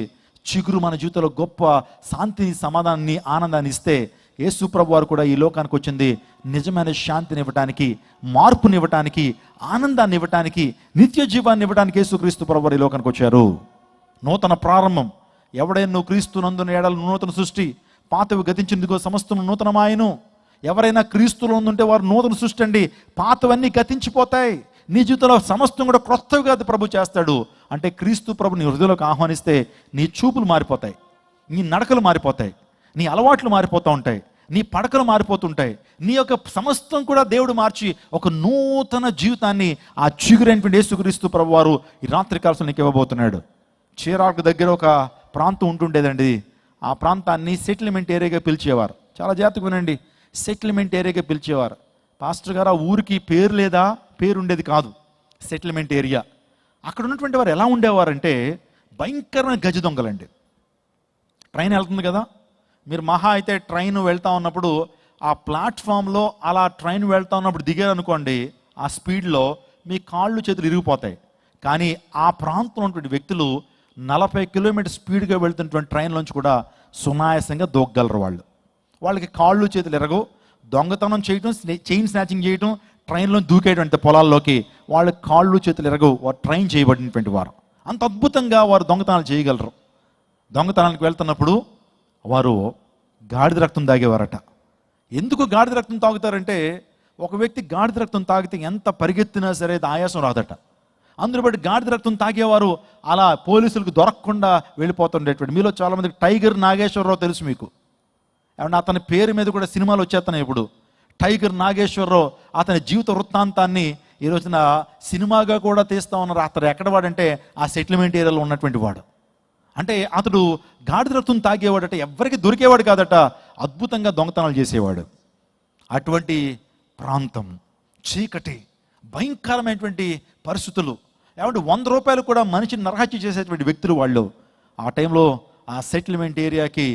చిగురు మన జీవితంలో గొప్ప శాంతిని, సమాధానాన్ని, ఆనందాన్ని ఇస్తే యేసు ప్రభు వారు కూడా ఈ లోకానికి వచ్చింది నిజమైన శాంతిని ఇవ్వటానికి, మార్పుని ఇవ్వటానికి, ఆనందాన్ని ఇవ్వటానికి, నిత్య జీవాన్ని ఇవ్వటానికి యేసుక్రీస్తు ప్రభు వారు ఈ లోకానికి వచ్చారు. నూతన ప్రారంభం. ఎవడైనా నువ్వు క్రీస్తు నందున ఎడల నూతన సృష్టి, పాతవి గతించిందిగో సమస్తము నూతనమాయను. ఎవరైనా క్రీస్తులో ఉంటే వారు నూతన సృష్టి అండి. పాతవన్నీ గతించిపోతాయి. నీ జీవితంలో సమస్తం కూడా క్రొత్తవిగా ప్రభు చేస్తాడు. అంటే క్రీస్తు ప్రభు నీ హృదయంలోకి ఆహ్వానిస్తే నీ చూపులు మారిపోతాయి, నీ నడకలు మారిపోతాయి, నీ అలవాట్లు మారిపోతూ ఉంటాయి, నీ పడకలు మారిపోతుంటాయి. నీ యొక్క సమస్తం కూడా దేవుడు మార్చి ఒక నూతన జీవితాన్ని ఆ చిగురైనటువంటి యేసుక్రీస్తు ప్రభు వారు ఈ రాత్రి కాలం నీకు ఇవ్వబోతున్నాడు. చీరాకు దగ్గర ఒక ప్రాంతం ఉంటుండేదండి. ఆ ప్రాంతాన్ని సెటిల్మెంట్ ఏరియాగా పిలిచేవారు. చాలా జాగ్రత్తగా వినండి, సెటిల్మెంట్ ఏరియాగా పిలిచేవారు. పాస్టర్ గారు ఆ ఊరికి పేరు లేదా, పేరు ఉండేది కాదు, సెటిల్మెంట్ ఏరియా. అక్కడ ఉన్నటువంటి వారు ఎలా ఉండేవారంటే భయంకరమైన గజ దొంగలండి. ట్రైన్ వెళ్తుంది కదా, మీరు మహా అయితే ట్రైన్ వెళ్తా ఉన్నప్పుడు ఆ ప్లాట్ఫామ్లో అలా ట్రైన్ వెళ్తా ఉన్నప్పుడు దిగారనుకోండి, ఆ స్పీడ్లో మీ కాళ్ళు చేతులు ఇరిగిపోతాయి. కానీ ఆ ప్రాంతంలో ఉన్నటువంటి వ్యక్తులు 40 కిలోమీటర్ స్పీడ్గా వెళ్తున్నటువంటి ట్రైన్లోంచి కూడా సునాయాసంగా దూకగలరు. వాళ్ళకి కాళ్ళు చేతులు ఎరగవు. దొంగతనం చేయటం, చైన్ స్నాచింగ్ చేయటం, ట్రైన్లో దూకేటువంటి పొలాల్లోకి వాళ్ళ కాళ్ళు చేతులు ఎరగవు. వారు ట్రైన్ చేయబడినటువంటి వారు. అంత అద్భుతంగా వారు దొంగతనాలు చేయగలరు. దొంగతనానికి వెళ్తున్నప్పుడు వారు గాడిద రక్తం తాగేవారట. ఎందుకు గాడిద రక్తం తాగుతారంటే ఒక వ్యక్తి గాడిద రక్తం తాగితే ఎంత పరిగెత్తినా సరే ఆయాసం రాదట. అందులో బట్టి గాడిద రక్తం తాగేవారు అలా పోలీసులకు దొరకకుండా వెళ్ళిపోతుండేటువంటి. మీలో చాలామందికి టైగర్ నాగేశ్వరరావు తెలుసు మీకు. ఏమన్నా అతని పేరు మీద కూడా సినిమాలు వచ్చేస్తున్నాయి ఇప్పుడు. టైగర్ నాగేశ్వరరావు అతని జీవిత వృత్తాంతాన్ని ఈ రోజున సినిమాగా కూడా తీస్తా ఉన్నారు. అతడు ఎక్కడ వాడంటే ఆ సెటిల్మెంట్ ఏరియాలో ఉన్నటువంటి వాడు. అంటే అతడు గాడిద రక్తం తాగేవాడట, ఎవరికి దొరికేవాడు కాదట, అద్భుతంగా దొంగతనాలు చేసేవాడు. అటువంటి ప్రాంతం, చీకటి, భయంకరమైనటువంటి పరిస్థితులు. ఏమంటే 100 రూపాయలు కూడా మనిషిని నరహత్య చేసేటువంటి వ్యక్తులు వాళ్ళు. ఆ టైంలో ఆ సెటిల్మెంట్ ఏరియాకి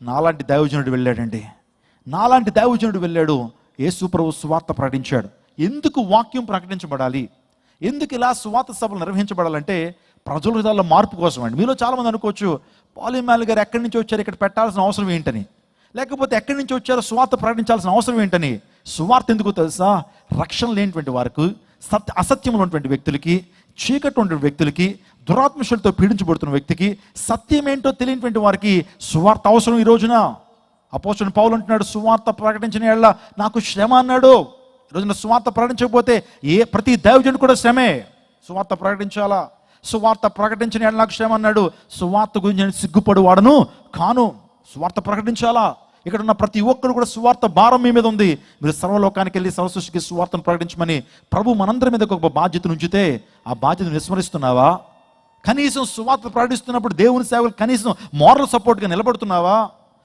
నాలాంటి దైవజనుడు వెళ్ళాడండి. నాలాంటి దైవజనుడు వెళ్ళాడు. యేసు ప్రభు సువార్త ప్రకటించాడు. ఎందుకు వాక్యం ప్రకటించబడాలి, ఎందుకు ఇలా సువార్త సభలు నిర్వహించబడాలంటే ప్రజల హృదయాల్లో మార్పు కోసం అండి. మీలో చాలామంది అనుకోవచ్చు, పాలిమాల్ గారు ఎక్కడి నుంచి వచ్చారు, ఇక్కడ పెట్టాల్సిన అవసరం ఏంటని, లేకపోతే ఎక్కడి నుంచి వచ్చారో సువార్త ప్రకటించాల్సిన అవసరం ఏంటని. సువార్త ఎందుకు తెలుసా? రక్షణ లేనిటువంటి వారికి, అసత్యంలో ఉన్నటువంటి వ్యక్తులకి, చీకటి ఉన్న వ్యక్తులకి, దురాత్మశులతో పీడించబడుతున్న వ్యక్తికి, సత్యం ఏంటో తెలియనటువంటి వారికి సువార్త అవసరం. ఈ రోజున అపోస్తలుడైన పౌలు అంటున్నాడు, సువార్త ప్రకటించిన యెడల నాకు శ్రమ అన్నాడు. ఈ రోజున సువార్త ప్రకటించకపోతే ప్రతి దైవజనుడు కూడా శ్రమే. సువార్త ప్రకటించాలా, సువార్త ప్రకటించిన యెడల నాకు శ్రమ అన్నాడు. సువార్త గురించి నేను సిగ్గుపడువాడను కాను. సువార్త ప్రకటించాలా. ఇక్కడ ఉన్న ప్రతి ఒక్కరు కూడా సువార్త భారం మీ మీద ఉంది. మీరు సర్వలోకానికి వెళ్ళి సర్వసృష్టికి సువార్తను ప్రకటించమని ప్రభు మనందరి మీద ఒక బాధ్యతను ఉంచితే ఆ బాధ్యతను విస్మరిస్తున్నావా? కనీసం సువార్త ప్రకటిస్తున్నప్పుడు దేవుని సేవలు కనీసం మోరల్ సపోర్ట్గా నిలబడుతున్నావా?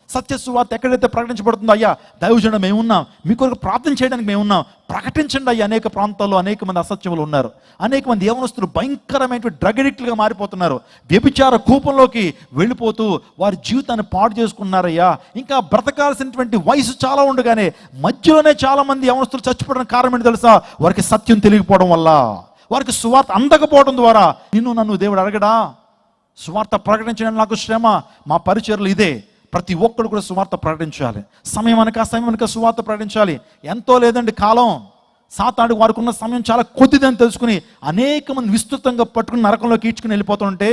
సత్య సువార్త ఎక్కడైతే ప్రకటించబడుతుందో, అయ్యా దైవజనుడు మేమున్నాం, మీ కొరకు ప్రార్థన చేయడానికి మేమున్నాం, ప్రకటించండి అయ్యా. అనేక ప్రాంతాల్లో అనేక మంది అసత్యములు ఉన్నారు. అనేక మంది యవనస్తులు భయంకరమైన డ్రగ్ అడిక్ట్లుగా మారిపోతున్నారు. వ్యభిచార కూపంలోకి వెళ్ళిపోతూ వారి జీవితాన్ని పాడు చేసుకున్నారయ్యా. ఇంకా బ్రతకాల్సినటువంటి వయసు చాలా ఉండగానే మధ్యలోనే చాలా మంది యవనస్తులు చచ్చిపోవడానికి కారణం ఏంటి తెలుసా? వారికి సత్యం తెలియకపోవడం వల్ల, వారికి సువార్త అందకపోవడం ద్వారా. నన్ను దేవుడు అడగడా? సువార్త ప్రకటించడం నాకు శ్రమ. మా పరిచర్లు ఇదే. ప్రతి ఒక్కరు కూడా సువార్త ప్రకటించాలి. సమయం అనక సువార్త ప్రకటించాలి. ఎంతో లేదండి కాలం. సాతాను వారికి ఉన్న సమయం చాలా కొద్దిదని తెలుసుకుని అనేక మంది విస్తృతంగా పట్టుకుని నరకంలోకి ఈడ్చుకుని వెళ్ళిపోతుంటే,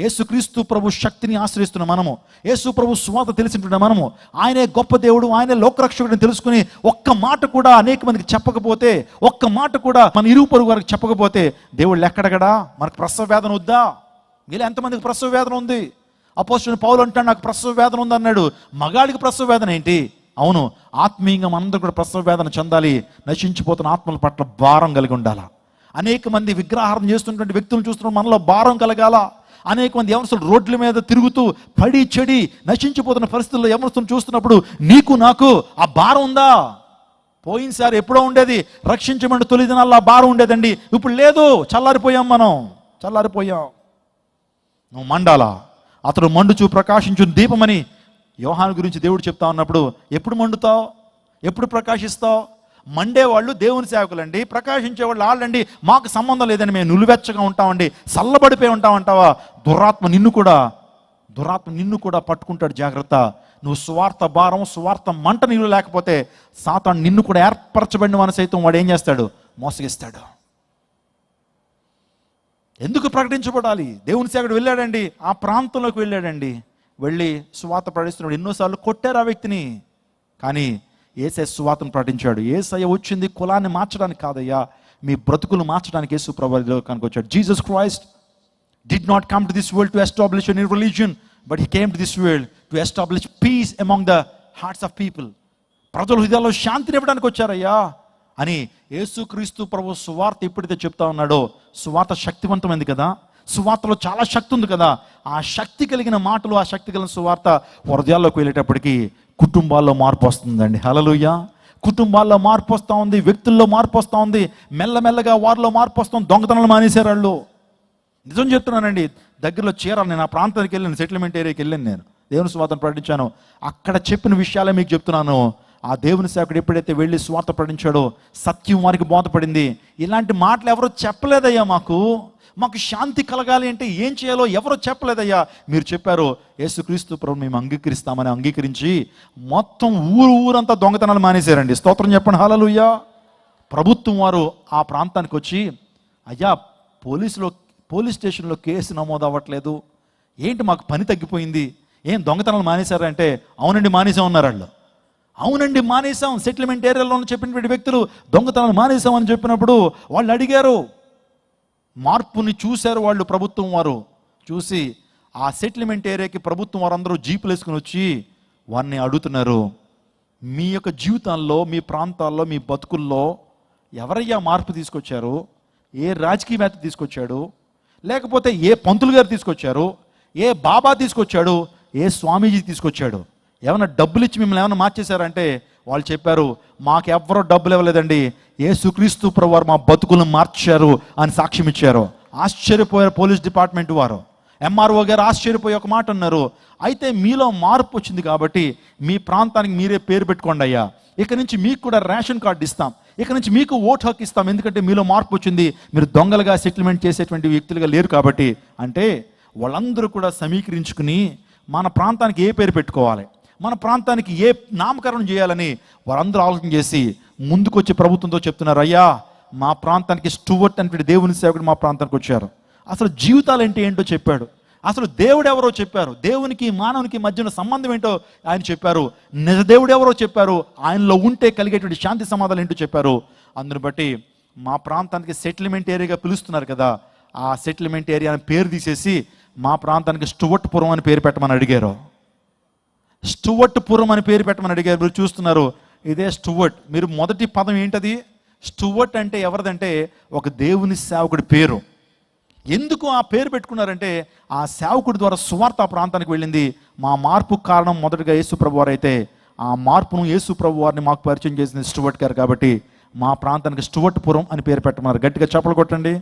యేసుక్రీస్తు ప్రభు శక్తిని ఆశ్రయిస్తున్న మనము, యేసు ప్రభు సువార్త తెలిసినటువంటి మనము, ఆయనే గొప్ప దేవుడు, ఆయనే లోకరక్షకుడిని తెలుసుకుని ఒక్క మాట కూడా అనేక మందికి చెప్పకపోతే, ఒక్క మాట కూడా మన ఇరుగు పొరుగు వారికి చెప్పకపోతే దేవుడు లెక్కడగడా? మనకు ప్రసవ వేదన వద్దా? మీలో ఎంతమందికి ప్రసవ వేదన ఉంది? అపోస్తలుడైన పౌలు అంటాడు, నాకు ప్రసవ వేదన ఉంది అన్నాడు. మగాడికి ప్రసవ వేదన ఏంటి? అవును, ఆత్మీయంగా మనందరూ కూడా ప్రసవ వేదన చెందాలి. నశించిపోతున్న ఆత్మల పట్ల భారం కలిగి ఉండాలా. అనేక మంది విగ్రహారం చేస్తున్నటువంటి వ్యక్తులను చూస్తున్న మనలో భారం కలగాల. అనేక మంది యవనస్తులు రోడ్ల మీద తిరుగుతూ పడి చెడి నశించిపోతున్న పరిస్థితుల్లో యవనస్తులను చూస్తున్నప్పుడు నీకు నాకు ఆ భారం ఉందా? పోయినసారి ఎప్పుడో ఉండేది, రక్షించమంటే తొలి దినాల్లో ఆ భారం ఉండేదండి. ఇప్పుడు లేదు, చల్లారిపోయాం. చల్లారిపోయాం. నువ్వు మండాలా. అతడు మండుచు ప్రకాశించు దీపమని యోహాను గురించి దేవుడు చెప్తా ఉన్నప్పుడు, ఎప్పుడు మండుతావు, ఎప్పుడు ప్రకాశిస్తావు? మండేవాళ్ళు దేవుని సేవకులండి, ప్రకాశించేవాళ్ళు వాళ్ళండి, మాకు సంబంధం లేదని మేము నులివెచ్చగా ఉంటామండి, చల్లబడిపోయి ఉంటామంటావా? దురాత్మ నిన్ను కూడా పట్టుకుంటాడు. జాగ్రత్త. నువ్వు సువార్త భారం, సువార్త మంట నీళ్ళు లేకపోతే సాతాను నిన్ను కూడా ఏర్పరచబడిన మన సైతం వాడు ఏం చేస్తాడు? మోసగిస్తాడు. ఎందుకు ప్రకటించబడాలి? దేవుని సేవకుడు వెళ్ళాడండి, ఆ ప్రాంతంలోకి వెళ్ళాడండి, వెళ్ళి సువార్త ప్రకటిస్తున్నాడు. ఎన్నోసార్లు కొట్టారు ఆ వ్యక్తిని, కానీ యేసయ్య సువార్తను ప్రకటించాడు. యేసయ్య వచ్చింది కులాన్ని మార్చడానికి కాదయ్యా, మీ బ్రతుకులు మార్చడానికి యేసు ప్రభువు లోకానికి వచ్చాడు. Jesus Christ did not come to this world to establish a new religion, but he came to this world to establish peace among the hearts of people. ప్రజల హృదయాల్లో శాంతిని ఇవ్వడానికి వచ్చారయ్యా అని యేసుక్రీస్తు ప్రభు సువార్త ఎప్పుడైతే చెప్తా ఉన్నాడో, సువార్త శక్తివంతమైంది కదా, సువార్తలో చాలా శక్తి ఉంది కదా, ఆ శక్తి కలిగిన మాటలు, ఆ శక్తి కలిగిన సువార్త హృదయాల్లోకి వెళ్ళేటప్పటికి కుటుంబాల్లో మార్పు వస్తుందండి. హల్లెలూయా. కుటుంబాల్లో మార్పు వస్తూ ఉంది, వ్యక్తుల్లో మార్పు వస్తూ ఉంది, మెల్లమెల్లగా వారిలో మార్పు వస్తుంది. దొంగతనాలు మానేశారు వాళ్ళు. నిజం చెప్తున్నానండి, దగ్గరలో చీరాలు, నేను ఆ ప్రాంతానికి వెళ్ళాను, సెటిల్మెంట్ ఏరియాకి వెళ్ళాను, నేను దేవుని సువార్తను ప్రకటించాను. అక్కడ చెప్పిన విషయాలే మీకు చెప్తున్నాను. ఆ దేవుని సేవకుడు ఎప్పుడైతే వెళ్ళి సువార్త ప్రకటించాడో సత్యం వారికి బోధపడింది. ఇలాంటి మాటలు ఎవరో చెప్పలేదయ్యా, మాకు శాంతి కలగాలి అంటే ఏం చేయాలో ఎవరో చెప్పలేదయ్యా, మీరు చెప్పారు. యేసుక్రీస్తు ప్రభు మేము అంగీకరిస్తామని అంగీకరించి మొత్తం ఊరంతా దొంగతనాలు మానేశారండి. స్తోత్రం చెప్పండి. హల్లెలూయా. ప్రభుత్వం వారు ఆ ప్రాంతానికి వచ్చి, అయ్యా పోలీస్ స్టేషన్లో కేసు నమోదు అవ్వట్లేదు, ఏంటి మాకు పని తగ్గిపోయింది, ఏం దొంగతనాలు మానేశారంటే, అవునండి మానేసాం అన్నారు వాళ్ళు. అవునండి మానేసాం, సెటిల్మెంట్ ఏరియాలో చెప్పినటువంటి వ్యక్తులు దొంగతనాలు మానేసాం అని చెప్పినప్పుడు వాళ్ళు అడిగారు, మార్పుని చూశారు వాళ్ళు. ప్రభుత్వం వారు చూసి ఆ సెటిల్మెంట్ ఏరియాకి ప్రభుత్వం వారు అందరూ జీపులు వేసుకుని వచ్చి వారిని అడుగుతున్నారు, మీ యొక్క జీవితాల్లో, మీ ప్రాంతాల్లో, మీ బతుకుల్లో ఎవరయ్యా మార్పు తీసుకొచ్చారు? ఏ రాజకీయవేత్త తీసుకొచ్చాడు? లేకపోతే ఏ పంతులు గారు తీసుకొచ్చారు? ఏ బాబా తీసుకొచ్చాడు? ఏ స్వామీజీ తీసుకొచ్చాడు? ఏమైనా డబ్బులు ఇచ్చి మిమ్మల్ని ఏమైనా మార్చేశారంటే వాళ్ళు చెప్పారు, మాకు ఎవరో డబ్బులు ఇవ్వలేదండి, యేసుక్రీస్తు ప్రభువారు మా బతుకులను మార్చారు అని సాక్ష్యం ఇచ్చారు. ఆశ్చర్యపోయారు పోలీస్ డిపార్ట్మెంట్ వారు. ఎంఆర్ఓ గారు ఆశ్చర్యపోయి ఒక మాట అన్నారు, అయితే మీలో మార్పు వచ్చింది కాబట్టి మీ ప్రాంతానికి మీరే పేరు పెట్టుకోండి అయ్యా, ఇక నుంచి మీకు కూడా రేషన్ కార్డు ఇస్తాం, ఇక నుంచి మీకు ఓటు హక్కు ఇస్తాం, ఎందుకంటే మీలో మార్పు వచ్చింది, మీరు దొంగలుగా సెటిల్మెంట్ చేసేటువంటి వ్యక్తులుగా లేరు కాబట్టి. అంటే వాళ్ళందరూ కూడా సమీకరించుకుని మన ప్రాంతానికి ఏ పేరు పెట్టుకోవాలి, మన ప్రాంతానికి ఏ నామకరణం చేయాలని వారందరూ ఆలోచన చేసి ముందుకు వచ్చి ప్రభుత్వంతో చెప్తున్నారు, అయ్యా మా ప్రాంతానికి స్టూవర్ట్ అంటే దేవుని సేవకుడు మా ప్రాంతానికి వచ్చారు, అసలు జీవితాలు ఏంటో చెప్పాడు, అసలు దేవుడు ఎవరో చెప్పారు, దేవునికి మానవునికి మధ్యన సంబంధం ఏంటో ఆయన చెప్పారు, నిజ దేవుడు ఎవరో చెప్పారు, ఆయనలో ఉంటే కలిగేటువంటి శాంతి సమాధానం ఏంటో చెప్పారు. అందుని బట్టి మా ప్రాంతానికి సెటిల్మెంట్ ఏరియాగా పిలుస్తున్నారు కదా, ఆ సెటిల్మెంట్ ఏరియా అని పేరు తీసేసి మా ప్రాంతానికి స్టూవర్ట్ పురం అని పేరు పెట్టమని అడిగారు. స్టూవర్ట్ పురం అని పేరు పెట్టమని అడిగారు. మీరు చూస్తున్నారు, ఇదే స్టూవర్ట్. మీరు మొదటి పదం ఏంటది? స్టూవర్ట్ అంటే ఎవరిదంటే ఒక దేవుని సేవకుడి పేరు. ఎందుకు ఆ పేరు పెట్టుకున్నారంటే ఆ సేవకుడి ద్వారా సువార్త ఆ ప్రాంతానికి వెళ్ళింది. మా మార్పు కారణం మొదటగా యేసు ప్రభు వారు అయితే, ఆ మార్పును యేసు ప్రభు వారిని మాకు పరిచయం చేసింది స్టూవర్ట్ గారు కాబట్టి మా ప్రాంతానికి స్టూవర్ట్ పురం అని పేరు పెట్టమన్నారు. గట్టిగా చప్పలు కొట్టండి.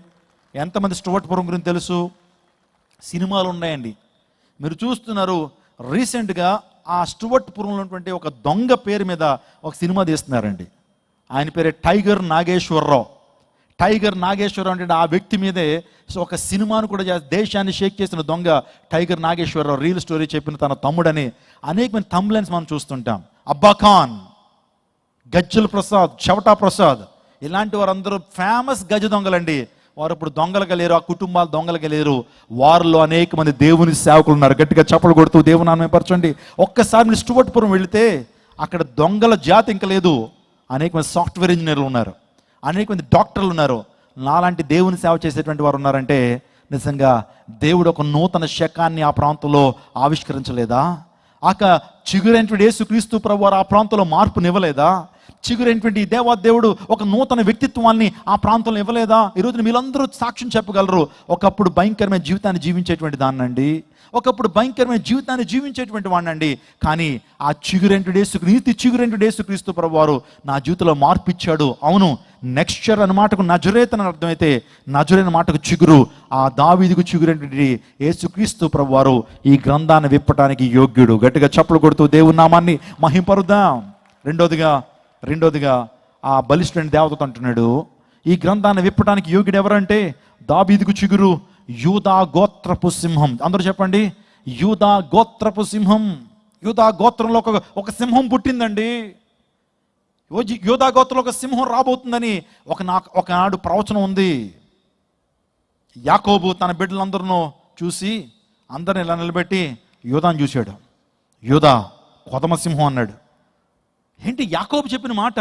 ఎంతమంది స్టూవర్ట్ పురం గురించి తెలుసు? సినిమాలు ఉన్నాయండి, మీరు చూస్తున్నారు. రీసెంట్గా ఆ స్టూవర్ట్ పురంలో ఉన్నటువంటి ఒక దొంగ పేరు మీద ఒక సినిమా తీస్తున్నారండి. ఆయన పేరే టైగర్ నాగేశ్వరరావు. టైగర్ నాగేశ్వరరావు అంటే ఆ వ్యక్తి మీదే ఒక సినిమాను కూడా దేశాన్ని షేక్ చేసిన దొంగ టైగర్ నాగేశ్వరరావు. రియల్ స్టోరీ చెప్పిన తన తమ్ముడని అనేకమైన థంబ్లైన్స్ మనం చూస్తుంటాం. అబ్బా ఖాన్, గజ్జల ప్రసాద్, చవటా ప్రసాద్, ఇలాంటి వారందరూ ఫేమస్ గజ దొంగలండి. వారు ఇప్పుడు దొంగలుగా లేరు, ఆ కుటుంబాలు దొంగలుగా లేరు. వారిలో అనేక మంది దేవుని సేవకులు ఉన్నారు. గట్టిగా చప్పలు కొడుతూ దేవుని నామపరచండి. ఒక్కసారి మీరు స్టూవర్ట్పురం వెళితే అక్కడ దొంగల జాతి ఇంకా లేదు. అనేక మంది సాఫ్ట్వేర్ ఇంజనీర్లు ఉన్నారు, అనేక మంది డాక్టర్లు ఉన్నారు. నాలాంటి దేవుని సేవ చేసేటువంటి వారు ఉన్నారంటే నిజంగా దేవుడు ఒక నూతన శకాన్ని ఆ ప్రాంతంలో ఆవిష్కరించలేదా? చిగురైనటువంటి యేసుక్రీస్తు ప్రభువు వారు ఆ ప్రాంతంలో మార్పునివ్వలేదా? చిగురైనటువంటి దేవుడు ఒక నూతన వ్యక్తిత్వాన్ని ఆ ప్రాంతంలో ఇవ్వలేదా? ఈరోజు మీరందరూ సాక్ష్యం చెప్పగలరు. ఒకప్పుడు భయంకరమైన జీవితాన్ని జీవించేటువంటి దాన్నండి, ఒకప్పుడు భయంకరమైన జీవితాన్ని జీవించేటువంటి వాడినండి, కానీ ఆ నీతి చిగురైనటువంటి యేసుక్రీస్తు ప్రభువు వారు నా జీవితంలో మార్పు ఇచ్చాడు. అవును, నెక్స్ట్ ఇయర్ అన్న మాటకు నజరేత్ అని అర్థమైతే నజరేత్ మాటకు చిగురు, ఆ దావీదుకు చిగురైనటువంటి యేసుక్రీస్తు ప్రభువు వారు ఈ గ్రంథాన్ని విప్పటానికి యోగ్యుడు. గట్టిగా చప్పలు కొడుతూ దేవుని నామాన్ని మహింపరుద్దాం. రెండోదిగా ఆ బలిష్ఠుడైన దేవదూత అంటున్నాడు, ఈ గ్రంథాన్ని విప్పడానికి యోగ్యుడు ఎవరంటే దావీదుకు చిగురు, యూదా గోత్రపు సింహం. అందరూ చెప్పండి, యూదా గోత్రపు సింహం. యూదా గోత్రంలో ఒక సింహం పుట్టిందండి. యూదా గోత్రంలో ఒక సింహం రాబోతుందని ఒకనాడు ప్రవచనం ఉంది. యాకోబు తన బిడ్డలందరినూ చూసి అందరిని ఇలా నిలబెట్టి యూదాను చూశాడు. యూదా కొదమ సింహం అన్నాడు. ఏంటి యాకోబు చెప్పిన మాట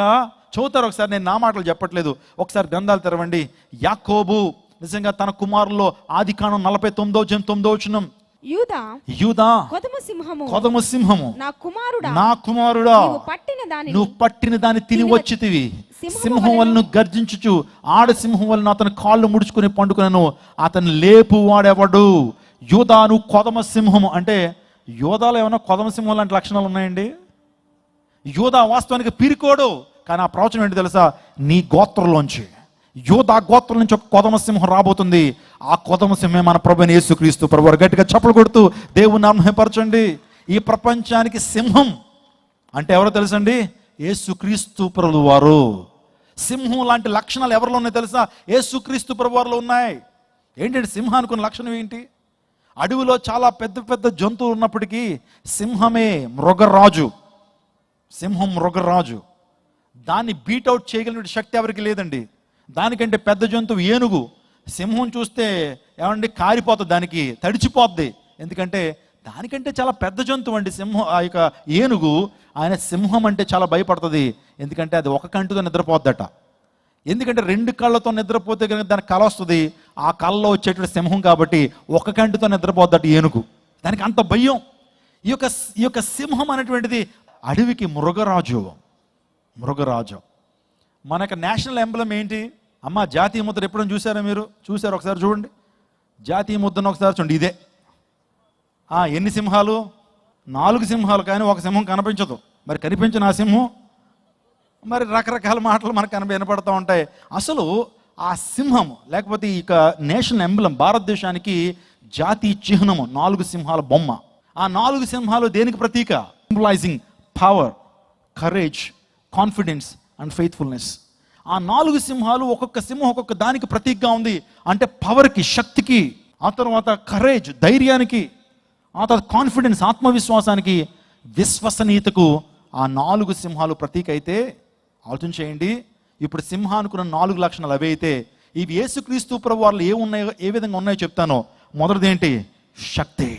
చదువుతారు ఒకసారి, నేను నా మాటలు చెప్పట్లేదు, ఒకసారి గ్రంథాలు తెరవండి. యాకోబు నిజంగా తన కుమారుల్లో ఆదికాండం 49:9 యూదా కొదమ సింహము, నా కుమారుడా నువ్వు పట్టిన దాన్ని తిని వచ్చితివి. సింహం వలన గర్జించుచు ఆడ సింహం వలన అతని కాళ్ళు ముడుచుకుని పండుకున్నాను, అతను లేపు వాడెవడు. యూదా నువ్వు కొదమ సింహము అంటే, యూదాలో ఏమైనా కొదమ సింహం లాంటి లక్షణాలు ఉన్నాయండి? యూదా వాస్తవానికి పిరికోడు, కానీ ఆ ప్రవచనం ఏంటి తెలుసా? నీ గోత్రంలోంచి, యూదా గోత్రం నుంచి ఒక కొదమ సింహం రాబోతుంది. ఆ కొదమ సింహమే మన ప్రభువైన యేసుక్రీస్తు ప్రభువు. గట్టిగా చప్పలు కొడుతూ దేవుని నామమున మహిమపరచండి. ఈ ప్రపంచానికి సింహం అంటే ఎవరో తెలుసండి? యేసుక్రీస్తు ప్రభువు వారు. సింహం లాంటి లక్షణాలు ఎవరిలో ఉన్నాయి తెలుసా? యేసుక్రీస్తు ప్రభువు వారిలో ఉన్నాయి. ఏంటంటే సింహానికి ఉన్న లక్షణం ఏంటి? అడవిలో చాలా పెద్ద పెద్ద జంతువులు ఉన్నప్పటికీ సింహమే మృగరాజు. సింహం మృగరాజు. దాన్ని బీట్అవుట్ చేయగలిగిన శక్తి ఎవరికి లేదండి. దానికంటే పెద్ద జంతువు ఏనుగు. సింహం చూస్తే ఏమండి కారిపోతుంది, దానికి తడిచిపోద్ది. ఎందుకంటే దానికంటే చాలా పెద్ద జంతువు అండి సింహం. ఆ యొక్క ఏనుగు, ఆయన సింహం అంటే చాలా భయపడుతుంది. ఎందుకంటే అది ఒక కంటితో నిద్రపోద్దట. ఎందుకంటే 2 కళ్ళతో నిద్రపోతే కనుక దానికి కళ వస్తుంది. ఆ కళ్ళలో వచ్చేటువంటి సింహం కాబట్టి ఒక కంటితో నిద్రపోద్దట ఏనుగు. దానికి అంత భయం. ఈ యొక్క సింహం అనేటువంటిది అడవికి మృగరాజు. మనకు నేషనల్ ఎంబ్లం ఏంటి అమ్మ? జాతీయ ముద్ర ఎప్పుడైనా చూసారా మీరు? చూసారు? ఒకసారి చూడండి జాతీయ ముద్రను ఒకసారి చూడండి. ఇదే. ఎన్ని సింహాలు? 4 సింహాలు, కానీ ఒక సింహం కనిపించదు. మరి కనిపించిన ఆ సింహం మరి రకరకాల మాటలు మనకు వినపడుతూ ఉంటాయి. అసలు ఆ సింహం లేకపోతే ఇక నేషనల్ ఎంబ్లం, భారతదేశానికి జాతీయ చిహ్నము 4 సింహాల బొమ్మ. ఆ 4 సింహాలు దేనికి ప్రతీక? Symbolising power, courage, confidence and faithfulness. ఆ 4 సింహాలు ఒక్కొక్క సింహం ఒక్కొక్క దానికి ప్రతీకగా ఉంది. అంటే పవర్కి, శక్తికి, ఆ తర్వాత కరేజ్, ధైర్యానికి, ఆ తర్వాత కాన్ఫిడెన్స్, ఆత్మవిశ్వాసానికి, విశ్వసనీయతకు ఆ 4 సింహాలు ప్రతీక అయితే, ఆలోచన చేయండి. ఇప్పుడు సింహానుకున్న 4 లక్షణాలు అవి అయితే, ఇవి యేసుక్రీస్తు ప్రభు వారిలో ఏ విధంగా ఉన్నాయో చెప్తాను. మొదటిది ఏంటి? శక్తి.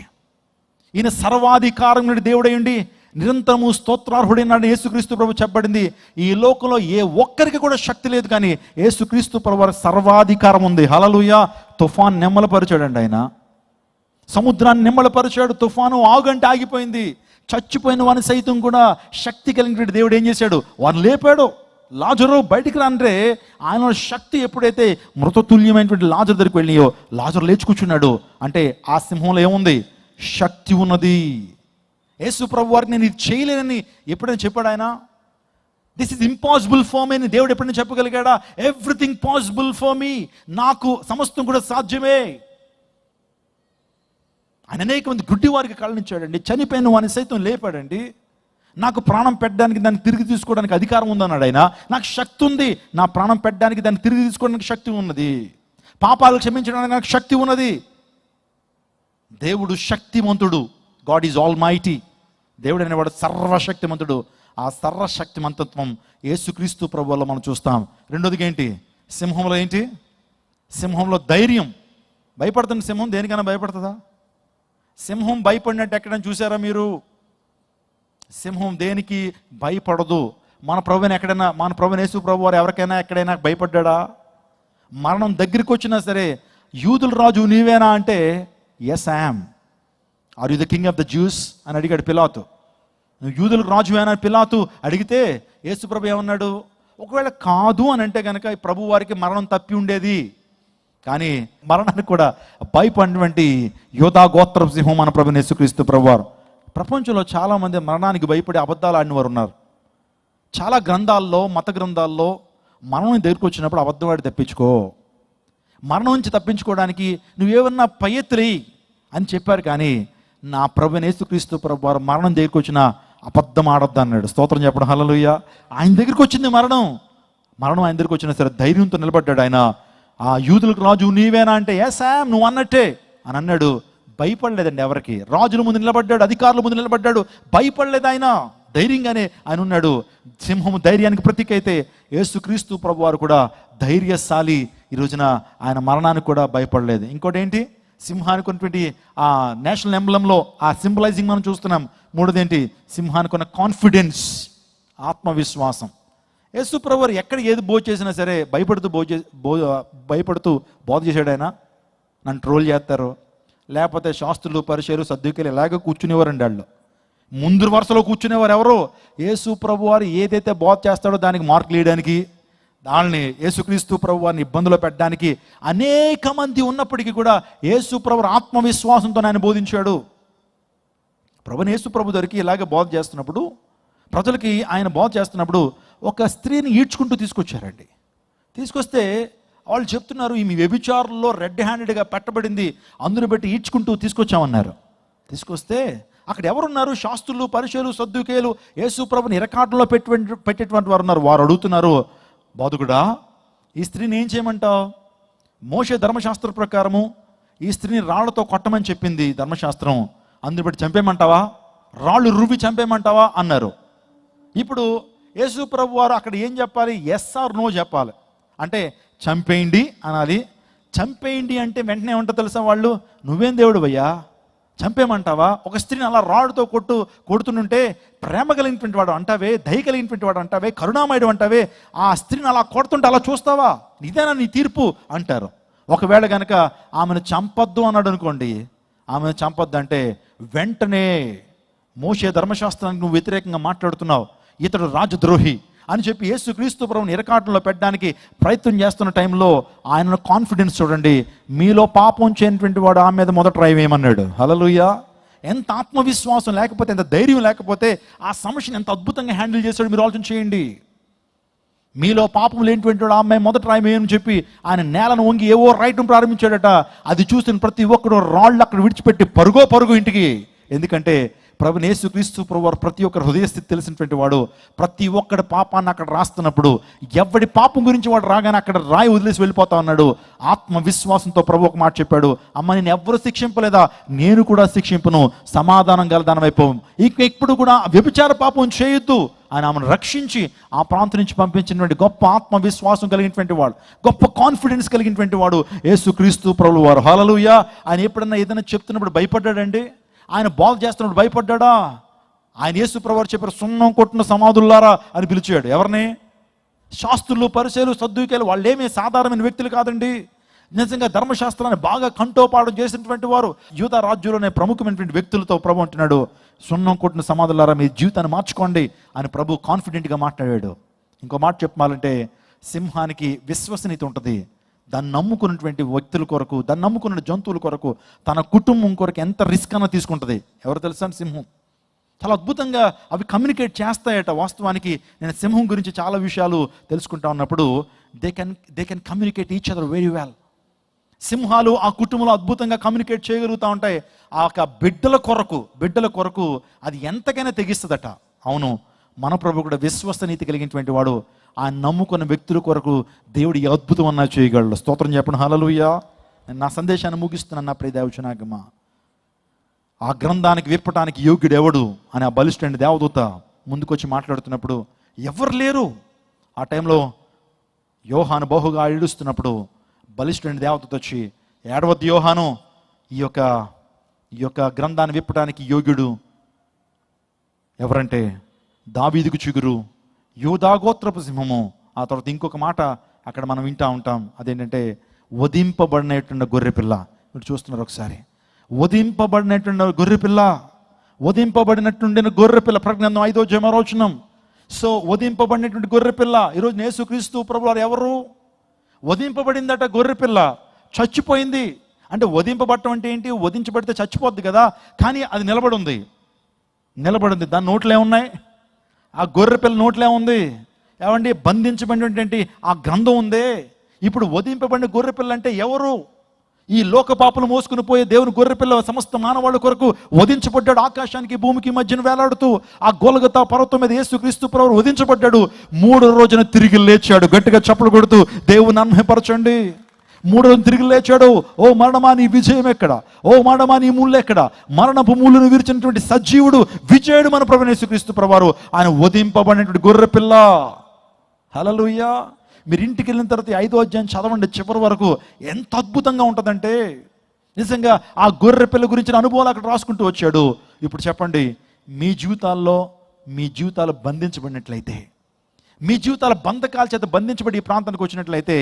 ఈయన సర్వాధికారం నుండి దేవుడయ్యండి నిరంతరము స్తోత్రార్హుడైన యేసుక్రీస్తు ప్రభు చెప్పబడింది. ఈ లోకంలో ఏ ఒక్కరికి కూడా శక్తి లేదు, కానీ యేసుక్రీస్తు ప్రభు వారికి సర్వాధికారం ఉంది. హల్లెలూయా. తుఫాన్ నెమ్మలపరిచాడండి ఆయన. సముద్రాన్ని నిమ్మలపరిచాడు. తుఫాను ఆగంటే ఆగిపోయింది. చచ్చిపోయిన వాడిని సైతం కూడా శక్తి కలిగిన దేవుడు ఏం చేశాడు? వారిని లేపాడు. లాజరు బయటికి రాంటే ఆయన శక్తి ఎప్పుడైతే మృతతుల్యమైనటువంటి లాజరు దగ్గరికి వెళ్ళినాయో లాజరు లేచి కూర్చున్నాడు. అంటే ఆ సింహంలో ఏముంది? శక్తి ఉన్నది. యేసు ప్రభు వారికి నేను ఇది చేయలేనని ఎప్పుడైనా చెప్పాడు ఆయన? This is impossible for me అని దేవుడు ఎప్పుడైనా చెప్పగలిగాడా? ఎవ్రీథింగ్ పాసిబుల్ ఫర్ మీ, నాకు సమస్తం కూడా సాధ్యమే. ఆయన అనేక మంది గుడ్డి వారికి కళ్ళనిచ్చాడండి. చనిపోయిన వారిని సైతం లేపాడండి. నాకు ప్రాణం పెట్టడానికి, దాన్ని తిరిగి తీసుకోవడానికి అధికారం ఉందన్నాడు ఆయన. నాకు శక్తి ఉంది, నా ప్రాణం పెట్టడానికి, దాన్ని తిరిగి తీసుకోవడానికి శక్తి ఉన్నది. పాపాలు క్షమించడానికి నాకు శక్తి ఉన్నది. దేవుడు శక్తిమంతుడు. God is all mighty. దేవుడు అనేవాడు సర్వశక్తిమంతుడు. ఆ సర్వశక్తిమంతత్వం యేసుక్రీస్తు ప్రభువులో మనం చూస్తాం. రెండోదిగా ఏంటి? సింహంలో ఏంటి? సింహంలో ధైర్యం. భయపడుతున్న సింహం దేనికైనా భయపడుతుందా? సింహం భయపడినట్టు ఎక్కడైనా చూసారా మీరు? సింహం దేనికి భయపడదు. మన ప్రభువైన యేసు ప్రభు వారు ఎవరికైనా ఎక్కడైనా భయపడ్డా? మరణం దగ్గరికి వచ్చినా సరే, యూదుల రాజు నీవేనా అంటే yes I am. Are you the king of the Jews అని అడిగాడు పిలాతు. నువ్వు యూదులకు రాజువేనా పీలాతు అడిగితే యేసు ప్రభు ఏమన్నాడు? ఒకవేళ కాదు అని అంటే కనుక ప్రభు వారికి మరణం తప్పి ఉండేది. కానీ మరణానికి కూడా భయపడినటువంటి యోధా గోత్ర సింహం మన ప్రభువైన యేసుక్రీస్తు ప్రభువారు. ప్రపంచంలో చాలామంది మరణానికి భయపడి అబద్ధాలు ఆడిన వారు ఉన్నారు. చాలా గ్రంథాల్లో, మత గ్రంథాల్లో మరణం దగ్గరికి వచ్చినప్పుడు అబద్ధవాడి తప్పించుకో, మరణం నుంచి తప్పించుకోవడానికి నువ్వేమన్నా పయత్రి అని చెప్పారు. కానీ నా ప్రభువైన యేసుక్రీస్తు ప్రభువారు మరణం దగ్గరికి వచ్చిన అబద్ధం ఆడొద్దు అన్నాడు. స్తోత్రం చెప్పడం హల్లెలూయా. ఆయన దగ్గరికి వచ్చింది మరణం. మరణం ఆయన దగ్గరికి వచ్చినా సరే ధైర్యంతో నిలబడ్డాడు ఆయన. ఆ యూదులకు రాజు నీవేనా అంటే ఎస్ ఐయామ్, నువ్వు అన్నట్టే అని అన్నాడు. భయపడలేదండి ఎవరికి. రాజుల ముందు నిలబడ్డాడు, అధికారుల ముందు నిలబడ్డాడు, భయపడలేదు ఆయన. ధైర్యంగానే ఆయన ఉన్నాడు. సింహము ధైర్యానికి ప్రతీక అయితే యేసుక్రీస్తు ప్రభువారు కూడా ధైర్యశాలి. ఈ రోజున ఆయన మరణానికి కూడా భయపడలేదు. ఇంకోటి ఏంటి, సింహానికి ఉన్నటువంటి ఆ నేషనల్ ఎంబ్లంలో ఆ సింబలైజింగ్ మనం చూస్తున్నాం. మూడోది ఏంటి, సింహానికి ఉన్న కాన్ఫిడెన్స్, ఆత్మవిశ్వాసం. యేసు ప్రభువారు ఎక్కడ ఏది బోధ చేసినా సరే భయపడుతూ బోధ చేశాడు ఆయన. నన్ను ట్రోల్ చేస్తారు, లేకపోతే శాస్త్రులు పరిచయులు సద్దుకెళ్ళి ఇలాగే కూర్చునేవారండి. వాళ్ళు ముందు వరుసలో కూర్చునేవారు ఎవరు, యేసు ప్రభువారు ఏదైతే బోధ చేస్తాడో దానికి మార్కులు వేయడానికి, దాన్ని యేసుక్రీస్తు ప్రభువారిని ఇబ్బందులు పెట్టడానికి అనేక మంది ఉన్నప్పటికీ కూడా యేసు ప్రభు ఆత్మవిశ్వాసంతో ఆయన బోధించాడు. యేసు ప్రభు దగ్గరికి ఇలాగే బోధ చేస్తున్నప్పుడు, ప్రజలకి ఆయన బోధ చేస్తున్నప్పుడు ఒక స్త్రీని ఈడ్చుకుంటూ తీసుకొచ్చారండి. తీసుకొస్తే వాళ్ళు చెప్తున్నారు, ఈమె వ్యభిచారుల్లో రెడ్ హ్యాండెడ్గా పెట్టబడింది, అందును బట్టి ఈడ్చుకుంటూ తీసుకొచ్చామన్నారు. తీసుకొస్తే అక్కడ ఎవరున్నారు, శాస్త్రులు పరిచయులు సద్దుకేయులు యేసు ప్రభుని ఇరకాటంలో పెట్టేటువంటి వారు ఉన్నారు. వారు అడుగుతున్నారు, బోధకుడా ఈ స్త్రీని ఏం చేయమంటావు? మోషే ధర్మశాస్త్ర ప్రకారము ఈ స్త్రీని రాళ్లతో కొట్టమని చెప్పింది ధర్మశాస్త్రం, అందుని బట్టి చంపేయమంటావా, రాళ్ళు రువ్వి చంపేయమంటావా అన్నారు. ఇప్పుడు యేసు ప్రభు వారు అక్కడ ఏం చెప్పాలి, ఎస్ ఆర్ నో చెప్పాలి. అంటే చంపేయండి అనాలి. చంపేయండి అంటే వెంటనే ఉంటా తెలుసా వాళ్ళు, నువ్వేం దేవుడు అయ్యా చంపేయమంటావా? ఒక స్త్రీని అలా రాడుతో కొడుతుంటే ప్రేమ కలిగినటువంటి వాడు అంటావే, దయ కలిగినటువంటి వాడు అంటావే, కరుణామయుడు అంటావే, ఆ స్త్రీని అలా కొడుతుంటే అలా చూస్తావా? ఇదేనా నీ తీర్పు అంటారు. ఒకవేళ కనుక ఆమెను చంపొద్దు అన్నాడు అనుకోండి, ఆమెను చంపొద్దు అంటే వెంటనే మోషే ధర్మశాస్త్రానికి నువ్వు వ్యతిరేకంగా మాట్లాడుతున్నావు, ఇతడు రాజద్రోహి అని చెప్పి యేసుక్రీస్తు ప్రభువుని ఇరకాటంలో పెట్టడానికి ప్రయత్నం చేస్తున్న టైంలో ఆయన కాన్ఫిడెన్స్ చూడండి. మీలో పాపం చేయనటువంటి వాడు ఆమె మీద మొదట ట్రై వేయమన్నాడు. హల్లెలూయా! ఎంత ఆత్మవిశ్వాసం లేకపోతే, ఎంత ధైర్యం లేకపోతే ఆ సమస్యను ఎంత అద్భుతంగా హ్యాండిల్ చేశాడు మీరు ఆలోచన చేయండి. మీలో పాపం లేనిటువంటి వాడు ఆమె మొదట రాయి వేయమని చెప్పి ఆయన నేలను వంగి ఏవో రాయటం ప్రారంభించాడట. అది చూసిన ప్రతి ఒక్కరు రాళ్ళు అక్కడ విడిచిపెట్టి పరుగు ఇంటికి. ఎందుకంటే ప్రభుని యేసుక్రీస్తు ప్రభువారు ప్రతి ఒక్కరి హృదయస్థితి తెలిసినటువంటి వాడు. ప్రతి ఒక్కడి పాపాన్ని అక్కడ రాస్తున్నప్పుడు ఎవడి పాపం గురించి వాడు రాగానే అక్కడ రాయి వదిలేసి వెళ్ళిపోతా ఉన్నాడు. ఆత్మవిశ్వాసంతో ప్రభు ఒక మాట చెప్పాడు, అమ్మ నేను ఎవరు శిక్షింపలేదా, నేను కూడా శిక్షింపును, సమాధానం గలదానం అయిపోవు, ఎప్పుడు కూడా వ్యభిచార పాపం చేయొద్దు ఆయన ఆమెను రక్షించి ఆ ప్రాంతం నుంచి పంపించినటువంటి గొప్ప ఆత్మవిశ్వాసం కలిగినటువంటి వాడు, గొప్ప కాన్ఫిడెన్స్ కలిగినటువంటి వాడు యేసుక్రీస్తు ప్రభువారు. హల్లెలూయా! ఆయన ఎప్పుడన్నా ఏదైనా చెప్తున్నప్పుడు భయపడ్డాడండి? ఆయన బోధ చేస్తున్నప్పుడు భయపడ్డా? ఆయన యేసు ప్రభువారు చెప్పారు, సున్నం కొట్టిన సమాధుల్లారా అని పిలిచాడు. ఎవరిని? శాస్త్రులు పరిచయులు సద్దుకేయులు. వాళ్ళేమీ సాధారణమైన వ్యక్తులు కాదండి. నిజంగా ధర్మశాస్త్రాన్ని బాగా కంఠోపాఠం చేసినటువంటి వారు, యూదా రాజ్యంలోనే ప్రముఖమైనటువంటి వ్యక్తులతో ప్రభు అంటున్నాడు, సున్నం కొట్టిన సమాధులారా మీ జీవితాన్ని మార్చుకోండి అని ప్రభు కాన్ఫిడెంట్గా మాట్లాడాడు. ఇంకో మాట చెప్పాలంటే, సింహానికి విశ్వసనీయత ఉంటుంది. దాన్ని నమ్ముకున్నటువంటి వ్యక్తుల కొరకు, దాన్ని నమ్ముకున్న జంతువుల కొరకు, తన కుటుంబం కొరకు ఎంత రిస్క్ అన్నా తీసుకుంటుంది. ఎవరు తెలుసా? సింహం. చాలా అద్భుతంగా అవి కమ్యూనికేట్ చేస్తాయట. వాస్తవానికి నేను సింహం గురించి చాలా విషయాలు తెలుసుకుంటా ఉన్నప్పుడు they can communicate each other very well. సింహాలు ఆ కుటుంబంలో అద్భుతంగా కమ్యూనికేట్ చేయగలుగుతూ ఉంటాయి. ఆ యొక్క బిడ్డల కొరకు అది ఎంతకైనా తెగిస్తుందట. అవును, మన ప్రభు కూడా విశ్వసనీయత కలిగినటువంటి వాడు. ఆ నమ్ముకున్న వ్యక్తుల కొరకు దేవుడు ఈ అద్భుతం అన్నా చేయగలడు. స్తోత్రం చెప్పండి. హల్లెలూయా! నేను నా సందేశాన్ని ముగిస్తున్నాను. నా ప్రియ దేవచనాగమ, ఆ గ్రంథానికి విప్పటానికి యోగ్యుడు ఎవడు అని ఆ బలిష్ఠుడైన దేవదూత ముందుకొచ్చి మాట్లాడుతున్నప్పుడు ఎవరు లేరు. ఆ టైంలో యోహాను బహుగా ఏడుస్తున్నప్పుడు బలిష్ఠుడైన దేవదూత వచ్చి, ఏడవద్దు యోహాను, ఈ యొక్క గ్రంథాన్ని విప్పటానికి యోగ్యుడు ఎవరంటే దావీదుకు చిగురు, యూదాగోత్రపు సింహము. ఆ తర్వాత ఇంకొక మాట అక్కడ మనం వింటూ ఉంటాం, అదేంటంటే వధింపబడినటువంటి గొర్రెపిల్ల. మీరు చూస్తున్నారు ఒకసారి, వధింపబడినటువంటి గొర్రెపిల్ల, వధింపబడినటువంటి గొర్రెపిల్ల. ప్రకటన 5వ అధ్యాయం. సో వధింపబడినటువంటి గొర్రెపిల్ల. ఈరోజు యేసుక్రీస్తు ప్రభువారు ఎవరు? వధింపబడిందట గొర్రెపిల్ల, చచ్చిపోయింది. అంటే వధింపబడటం అంటే ఏంటి? వధించబడితే చచ్చిపోద్ది కదా, కానీ అది నిలబడింది. దాని నోట్లో ఏమున్నాయి? ఆ గొర్రెపిల్ల నోట్లో ఏముంది? ఏమండి, బంధించబడినటువంటి ఆ గ్రంథం ఉందే. ఇప్పుడు వధింపబడిన గొర్రెపిల్ల అంటే ఎవరు? ఈ లోక పాపలు మోసుకుని పోయే దేవుని గొర్రెపిల్ల సమస్త మానవాళ్ళ కొరకు వధించబడ్డాడు. ఆకాశానికి భూమికి మధ్యన వేలాడుతూ ఆ గొల్గొతా పర్వతం మీద యేసుక్రీస్తు ప్రభువు వధించబడ్డాడు. 3వ రోజున తిరిగి లేచాడు. గట్టిగా చప్పలు కొడుతూ దేవుని మహిమపరచండి. 3వ రోజున తిరిగి లేచాడు. ఓ మరణమా నీ విజయం ఎక్కడ? ఓ మరణమా నీ ముళ్ళు ఎక్కడ? మరణపు ముళ్ళును విరిచినటువంటి సజీవుడు విజయుడు మన ప్రభువైన యేసుక్రీస్తు ప్రభువారు. ఆయన వధింపబడినటువంటి గొర్రెపిల్ల. హల్లెలూయా. మీరు ఇంటికి వెళ్ళిన తర్వాత 5వ అధ్యాయం చదవండి చివరి వరకు. ఎంత అద్భుతంగా ఉంటుందంటే నిజంగా ఆ గొర్రె పిల్ల గురించిన అనుభవాలు అక్కడ రాసుకుంటూ వచ్చాడు. ఇప్పుడు చెప్పండి, మీ జీవితాలు బంధించబడినట్లయితే, మీ జీవితాల బంధకాల చేత బంధించబడి ఈ ప్రాంతానికి వచ్చినట్లయితే,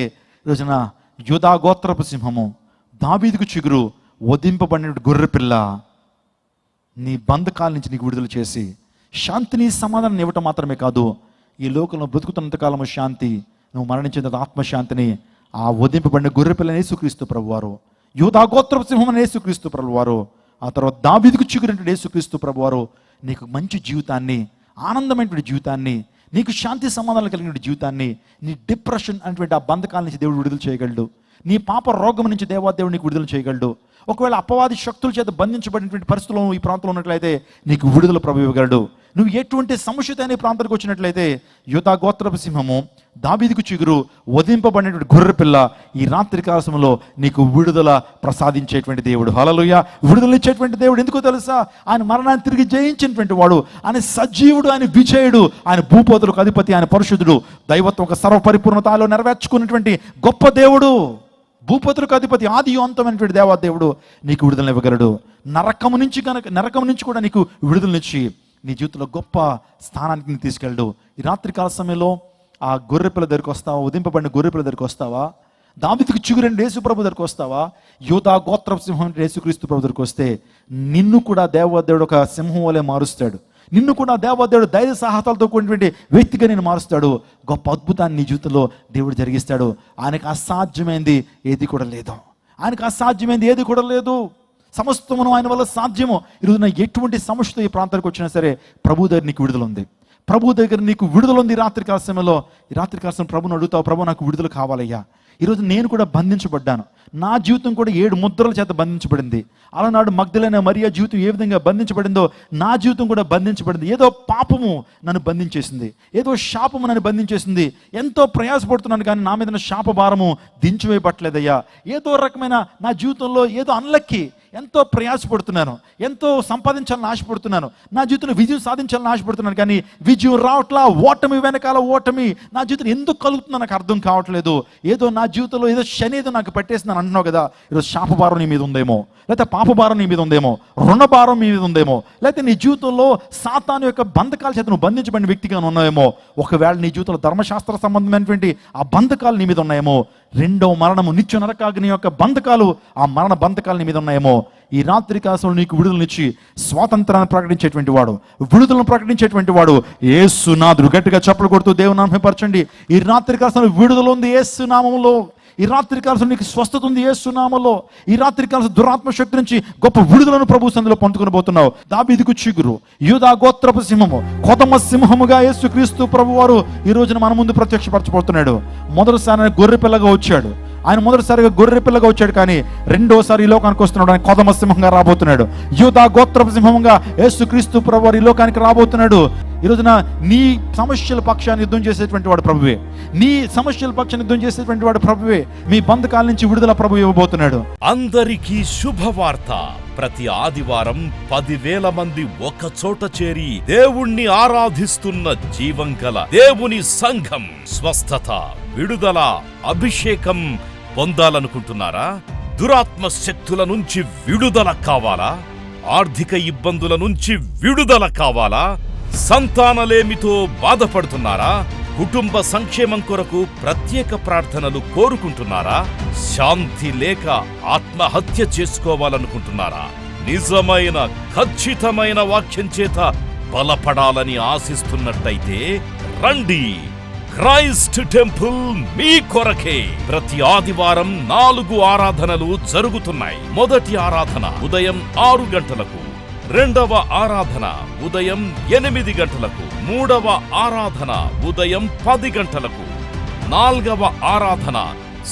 ఈరోజున యూదా గోత్రపు సింహము, దావీదుకు చిగురు, వధింపబడిన గొర్రె పిల్ల నీ బంధకాల నుంచి నీకు విడుదల చేసి శాంతిని సమాధానం ఇవ్వటం మాత్రమే కాదు, ఈ లోకంలో బ్రతుకుతున్నంతకాలము శాంతి, నువ్వు మరణించిన ఆత్మశాంతిని ఆ వధింపబడిన గొర్రెపిల్లని యేసుక్రీస్తు ప్రభువారు, యూదా గోత్రపు సింహం యేసుక్రీస్తు ప్రభువారు, ఆ తర్వాత దావీదుకు చిగురైనటువంటి యేసుక్రీస్తు ప్రభువారు నీకు మంచి జీవితాన్ని, ఆనందమైనటువంటి జీవితాన్ని, నీకు శాంతి సమాధానాలు కలిగిన జీవితాన్ని, నీ డిప్రెషన్ అనేటువంటి ఆ బంధకాల నుంచి దేవుడు విడుదల చేయగలడు. నీ పాప రోగం నుంచి దేవాదేవుడు నీకు విడుదల చేయగలడు. ఒకవేళ అపవాది శక్తుల చేత బంధించబడినటువంటి పరిస్థితుల్లో ఈ ప్రాంతంలో ఉన్నట్లయితే నీకు విడుదల ప్రభు ఇవ్వగలడు. నువ్వు ఎటువంటి సమస్యతో అనే ప్రాంతానికి వచ్చినట్లయితే యూదా గోత్రపు సింహము, దావీదుకు చిగురు, వధింపబడినటువంటి గొర్రెపిల్ల ఈ రాత్రి కాలంలో నీకు విడుదల ప్రసాదించేటువంటి దేవుడు. హల్లెలూయా. విడుదల ఇచ్చేటువంటి దేవుడు. ఎందుకో తెలుసా? ఆయన మరణాన్ని తిరిగి జయించినటువంటి వాడు, ఆయన సజీవుడు, ఆయన విజయుడు, ఆయన భూపోతులకు అధిపతి, ఆయన పరిశుద్ధుడు, దైవత్వం ఒక సర్వపరిపూర్ణతలో నెరవేర్చుకున్నటువంటి గొప్ప దేవుడు, భూపతులకు అధిపతి, ఆది అంతమైనటువంటి దేవాదేవుడు నీకు విడుదల ఇవ్వగలడు. నరకము నుంచి కూడా నీకు విడుదలనిచ్చి నీ జీవితంలో గొప్ప స్థానానికి నీకు తీసుకెళ్ళడు. ఈ రాత్రికాల సమయంలో ఆ గొర్రెపిల్ల దగ్గరికి వస్తావా? ఉదింపబడిన గొర్రెపిల్ల దగ్గరికి వస్తావా? దావీదుకు చిగురైన యేసు ప్రభు దగ్గరికి వస్తావా? యూదా గోత్రపు సింహం యేసుక్రీస్తు ప్రభు దగ్గరికి వస్తే నిన్ను కూడా దేవాదేవుడు ఒక సింహం వలె మారుస్తాడు. నిన్ను కూడా దేవాదేవుడు ధైర్య సాహసాలతో కూడినటువంటి వ్యక్తిగా నేను మారుస్తాడు. గొప్ప అద్భుతాన్ని నీ జీవితంలో దేవుడు జరిగిస్తాడు. ఆయనకు అసాధ్యమైంది ఏది కూడా లేదు. ఆయనకు అసాధ్యమైంది ఏది కూడా లేదు. సమస్తమును ఆయన వల్ల సాధ్యము. ఈరోజున ఎటువంటి సమస్యతో ఈ ప్రాంతానికి వచ్చినా సరే ప్రభు దగ్గర నీకు విడుదల ఉంది. ప్రభు దగ్గర నీకు విడుదల ఉంది. ఈ రాత్రి సమయంలో ప్రభుని అడుగుతావు, ప్రభు నాకు విడుదల కావాలయ్యా. ఈరోజు నేను కూడా బంధించబడ్డాను. నా జీవితం కూడా 7 ముద్రల చేత బంధించబడింది. అలనాడు మగ్దలేనే మరియా జీవితం ఏ విధంగా బంధించబడిందో నా జీవితం కూడా బంధించబడింది. ఏదో పాపము నన్ను బంధించేసింది, ఏదో శాపము నన్ను బంధించేసింది. ఎంతో ప్రయాసపడుతున్నాను కానీ నా మీద శాప భారము దించివేయబట్టలేదయ్యా. ఏదో రకమైన నా జీవితంలో ఏదో అన్లక్కి, ఎంతో ప్రయాసపడుతున్నాను, ఎంతో సంపాదించాలని ఆశపడుతున్నాను, నా జీవితంలో విజయం సాధించాలని ఆశపడుతున్నాను కానీ విజయం రావట్లా. ఓటమి వెనకాల ఓటమి నా జీవితం ఎందుకు కలుగుతుందో నాకు అర్థం కావట్లేదు. ఏదో నా జీవితంలో ఏదో శని ఏదో నాకు పెట్టేసిందని అంటున్నావు కదా. ఈరోజు శాపభారం నీ మీద ఉందేమో, లేకపోతే పాపభారం నీ మీద ఉందేమో, రుణభారం నీ మీద ఉందేమో, లేకపోతే నీ జీవితంలో సాతాను యొక్క బంధకాల చేత నువ్వు బంధించబడిన వ్యక్తిగా ఉన్నాయేమో. ఒకవేళ నీ జీవితంలో ధర్మశాస్త్ర సంబంధమైనటువంటి ఆ బంధకాలు నీ మీద ఉన్నాయేమో, 2వ మరణము, నిత్య నరకాగ్ని యొక్క బంధకాలు, ఆ మరణ బంధకాలు నీ మీద ఉన్నాయేమో. ఈ రాత్రి కాలంలో నీకు విడుదలనిచ్చి స్వాతంత్రాన్ని ప్రకటించేటువంటి వాడు, విడుదలను ప్రకటించేటువంటి వాడు యేసునాథుడు. గట్టిగా చప్పలు కొడుతూ దేవుని మహిమపరచండి. ఈ రాత్రి కాలంలో విడుదల ఉంది యేసు నామములో. ఈ రాత్రి కాలంలో నీకు స్వస్థత ఉంది యేసు నామములో. ఈ రాత్రి కాలంలో దురాత్మ శక్తి నుంచి గొప్ప విడుదలను ప్రభు సన్నిధిలో పొందుకొని పోతున్నావు. దావీదుకు చిగురు, యూదా గోత్రపు సింహము, కొదమ సింహముగా యేసుక్రీస్తు ప్రభు వారు ఈ రోజున మన ముందు ప్రత్యక్షపరచబడుతున్నాడు. మొదటిసారి గొర్రె పిల్లగా వచ్చాడు. ఆయన మొదటిసారిగా గొర్రె పిల్లగా వచ్చాడు కానీ రెండోసారి ఈ లోకానికి వస్తున్నాడు. ఆయన కొదమ సింహంగా రాబోతున్నాడు. యూదా గోత్రపు సింహంగా యేసుక్రీస్తు ప్రభు వారు ఈ లోకానికి రాబోతున్నాడు. ఈ రోజున నీ సమస్యల పక్షాన్ని యుద్ధం చేసేటువంటి వాడు ప్రభువే. నీ సమస్యల పక్షాన్ని యుద్ధం చేసేటువంటి వాడు ప్రభువే. మీ బంధకాల నుంచి విడుదల ప్రభు ఇవ్వబోతున్నాడు. అందరికీ శుభవార్త. ప్రతి ఆదివారం 10,000 మంది ఒక చోట చేరి దేవుణ్ణి ఆరాధిస్తున్న జీవం గల దేవుని సంఘం. స్వస్థత, విడుదల, అభిషేకం పొందాలనుకుంటున్నారా? దురాత్మ శక్తుల నుంచి విడుదల కావాలా? ఆర్థిక ఇబ్బందుల నుంచి విడుదల కావాలా? సంతానలేమితో బాధపడుతున్నారా? కుటుంబ సంక్షేమం కొరకు ప్రత్యేక ప్రార్థనలు కోరుకుంటున్నారా? శాంతి లేక ఆత్మహత్య చేసుకోవాలనుకుంటున్నారా? నిజమైన ఖచ్చితమైన వాక్యం చేత బలపడాలని ఆశిస్తున్నట్టయితే రండి. క్రైస్ట్ టెంపుల్ మీ కొరకే. ప్రతి ఆదివారం 4 ఆరాధనలు జరుగుతున్నాయి. మొదటి ఆరాధన ఉదయం 6 గంటలకు, రెండవ ఆరాధన ఉదయం 8 గంటలకు, మూడవ ఆరాధన ఉదయం 10 గంటలకు, 4వ ఆరాధన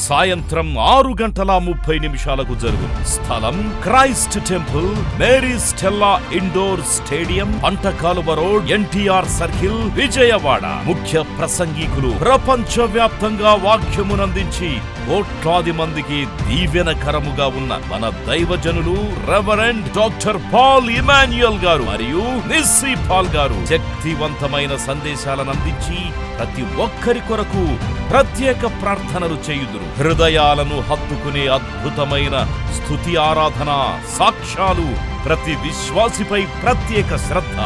సాయంత్రం 6:30 జరుగును. స్థలం Christ temple, Mary Stella indoor stadium, Pantakaluva road, NTR circle, Vijayawada. ముఖ్య ప్రసంగికులు ప్రపంచవ్యాప్తంగా వాక్యమునందించి కోట్లాది మందికి దీవెనకరముగా ఉన్న మన దైవజనులు రెవరెండ్ డాక్టర్ పాల్ ఇమాన్యుయల్ గారు మరియు నిస్సీ పాల్ గారు శక్తివంతమైన సందేశాలను అందించి ప్రతి ఒక్కరి కొరకు ప్రత్యేక ప్రార్థనలు చేయుదురు. హృదయాలను హత్తుకునే అద్భుతమైన స్తుతి ఆరాధన సాక్ష్యాలు, ప్రతి విశ్వాసిపై ప్రత్యేక శ్రద్ధ,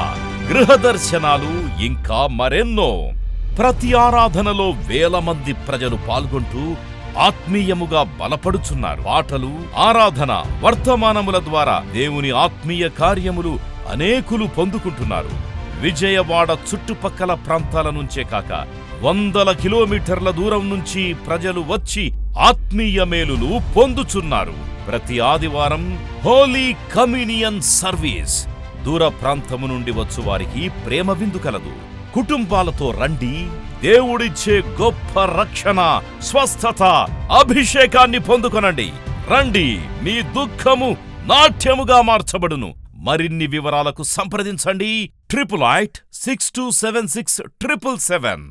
గృహ దర్శనాలు, ఇంకా మరెన్నో. ప్రతి ఆరాధనలో వేల మంది ప్రజలు పాల్గొంటూ ఆత్మీయముగా బలపడుచున్నారు. పాటలు, ఆరాధన, వర్తమానముల ద్వారా దేవుని ఆత్మీయ కార్యములు అనేకులు పొందుకుంటున్నారు. విజయవాడ చుట్టుపక్కల ప్రాంతాల నుంచే కాక వందల కిలోమీటర్ల దూరం నుంచి ప్రజలు వచ్చి ఆత్మీయ మేలులు పొందుచున్నారు. ప్రతి ఆదివారం హోలీ కమ్యూనియన్ సర్వీస్. దూర ప్రాంతము నుండి వచ్చు వారికి ప్రేమ విందు కలదు. కుటుంబాలతో రండి. దేవుడిచ్చే గొప్ప రక్షణ, స్వస్థత, అభిషేకాన్ని పొందుకొనండి. రండి, మీ దుఃఖము నాట్యముగా మార్చబడును. మరిన్ని వివరాలకు సంప్రదించండి 88 6276 777.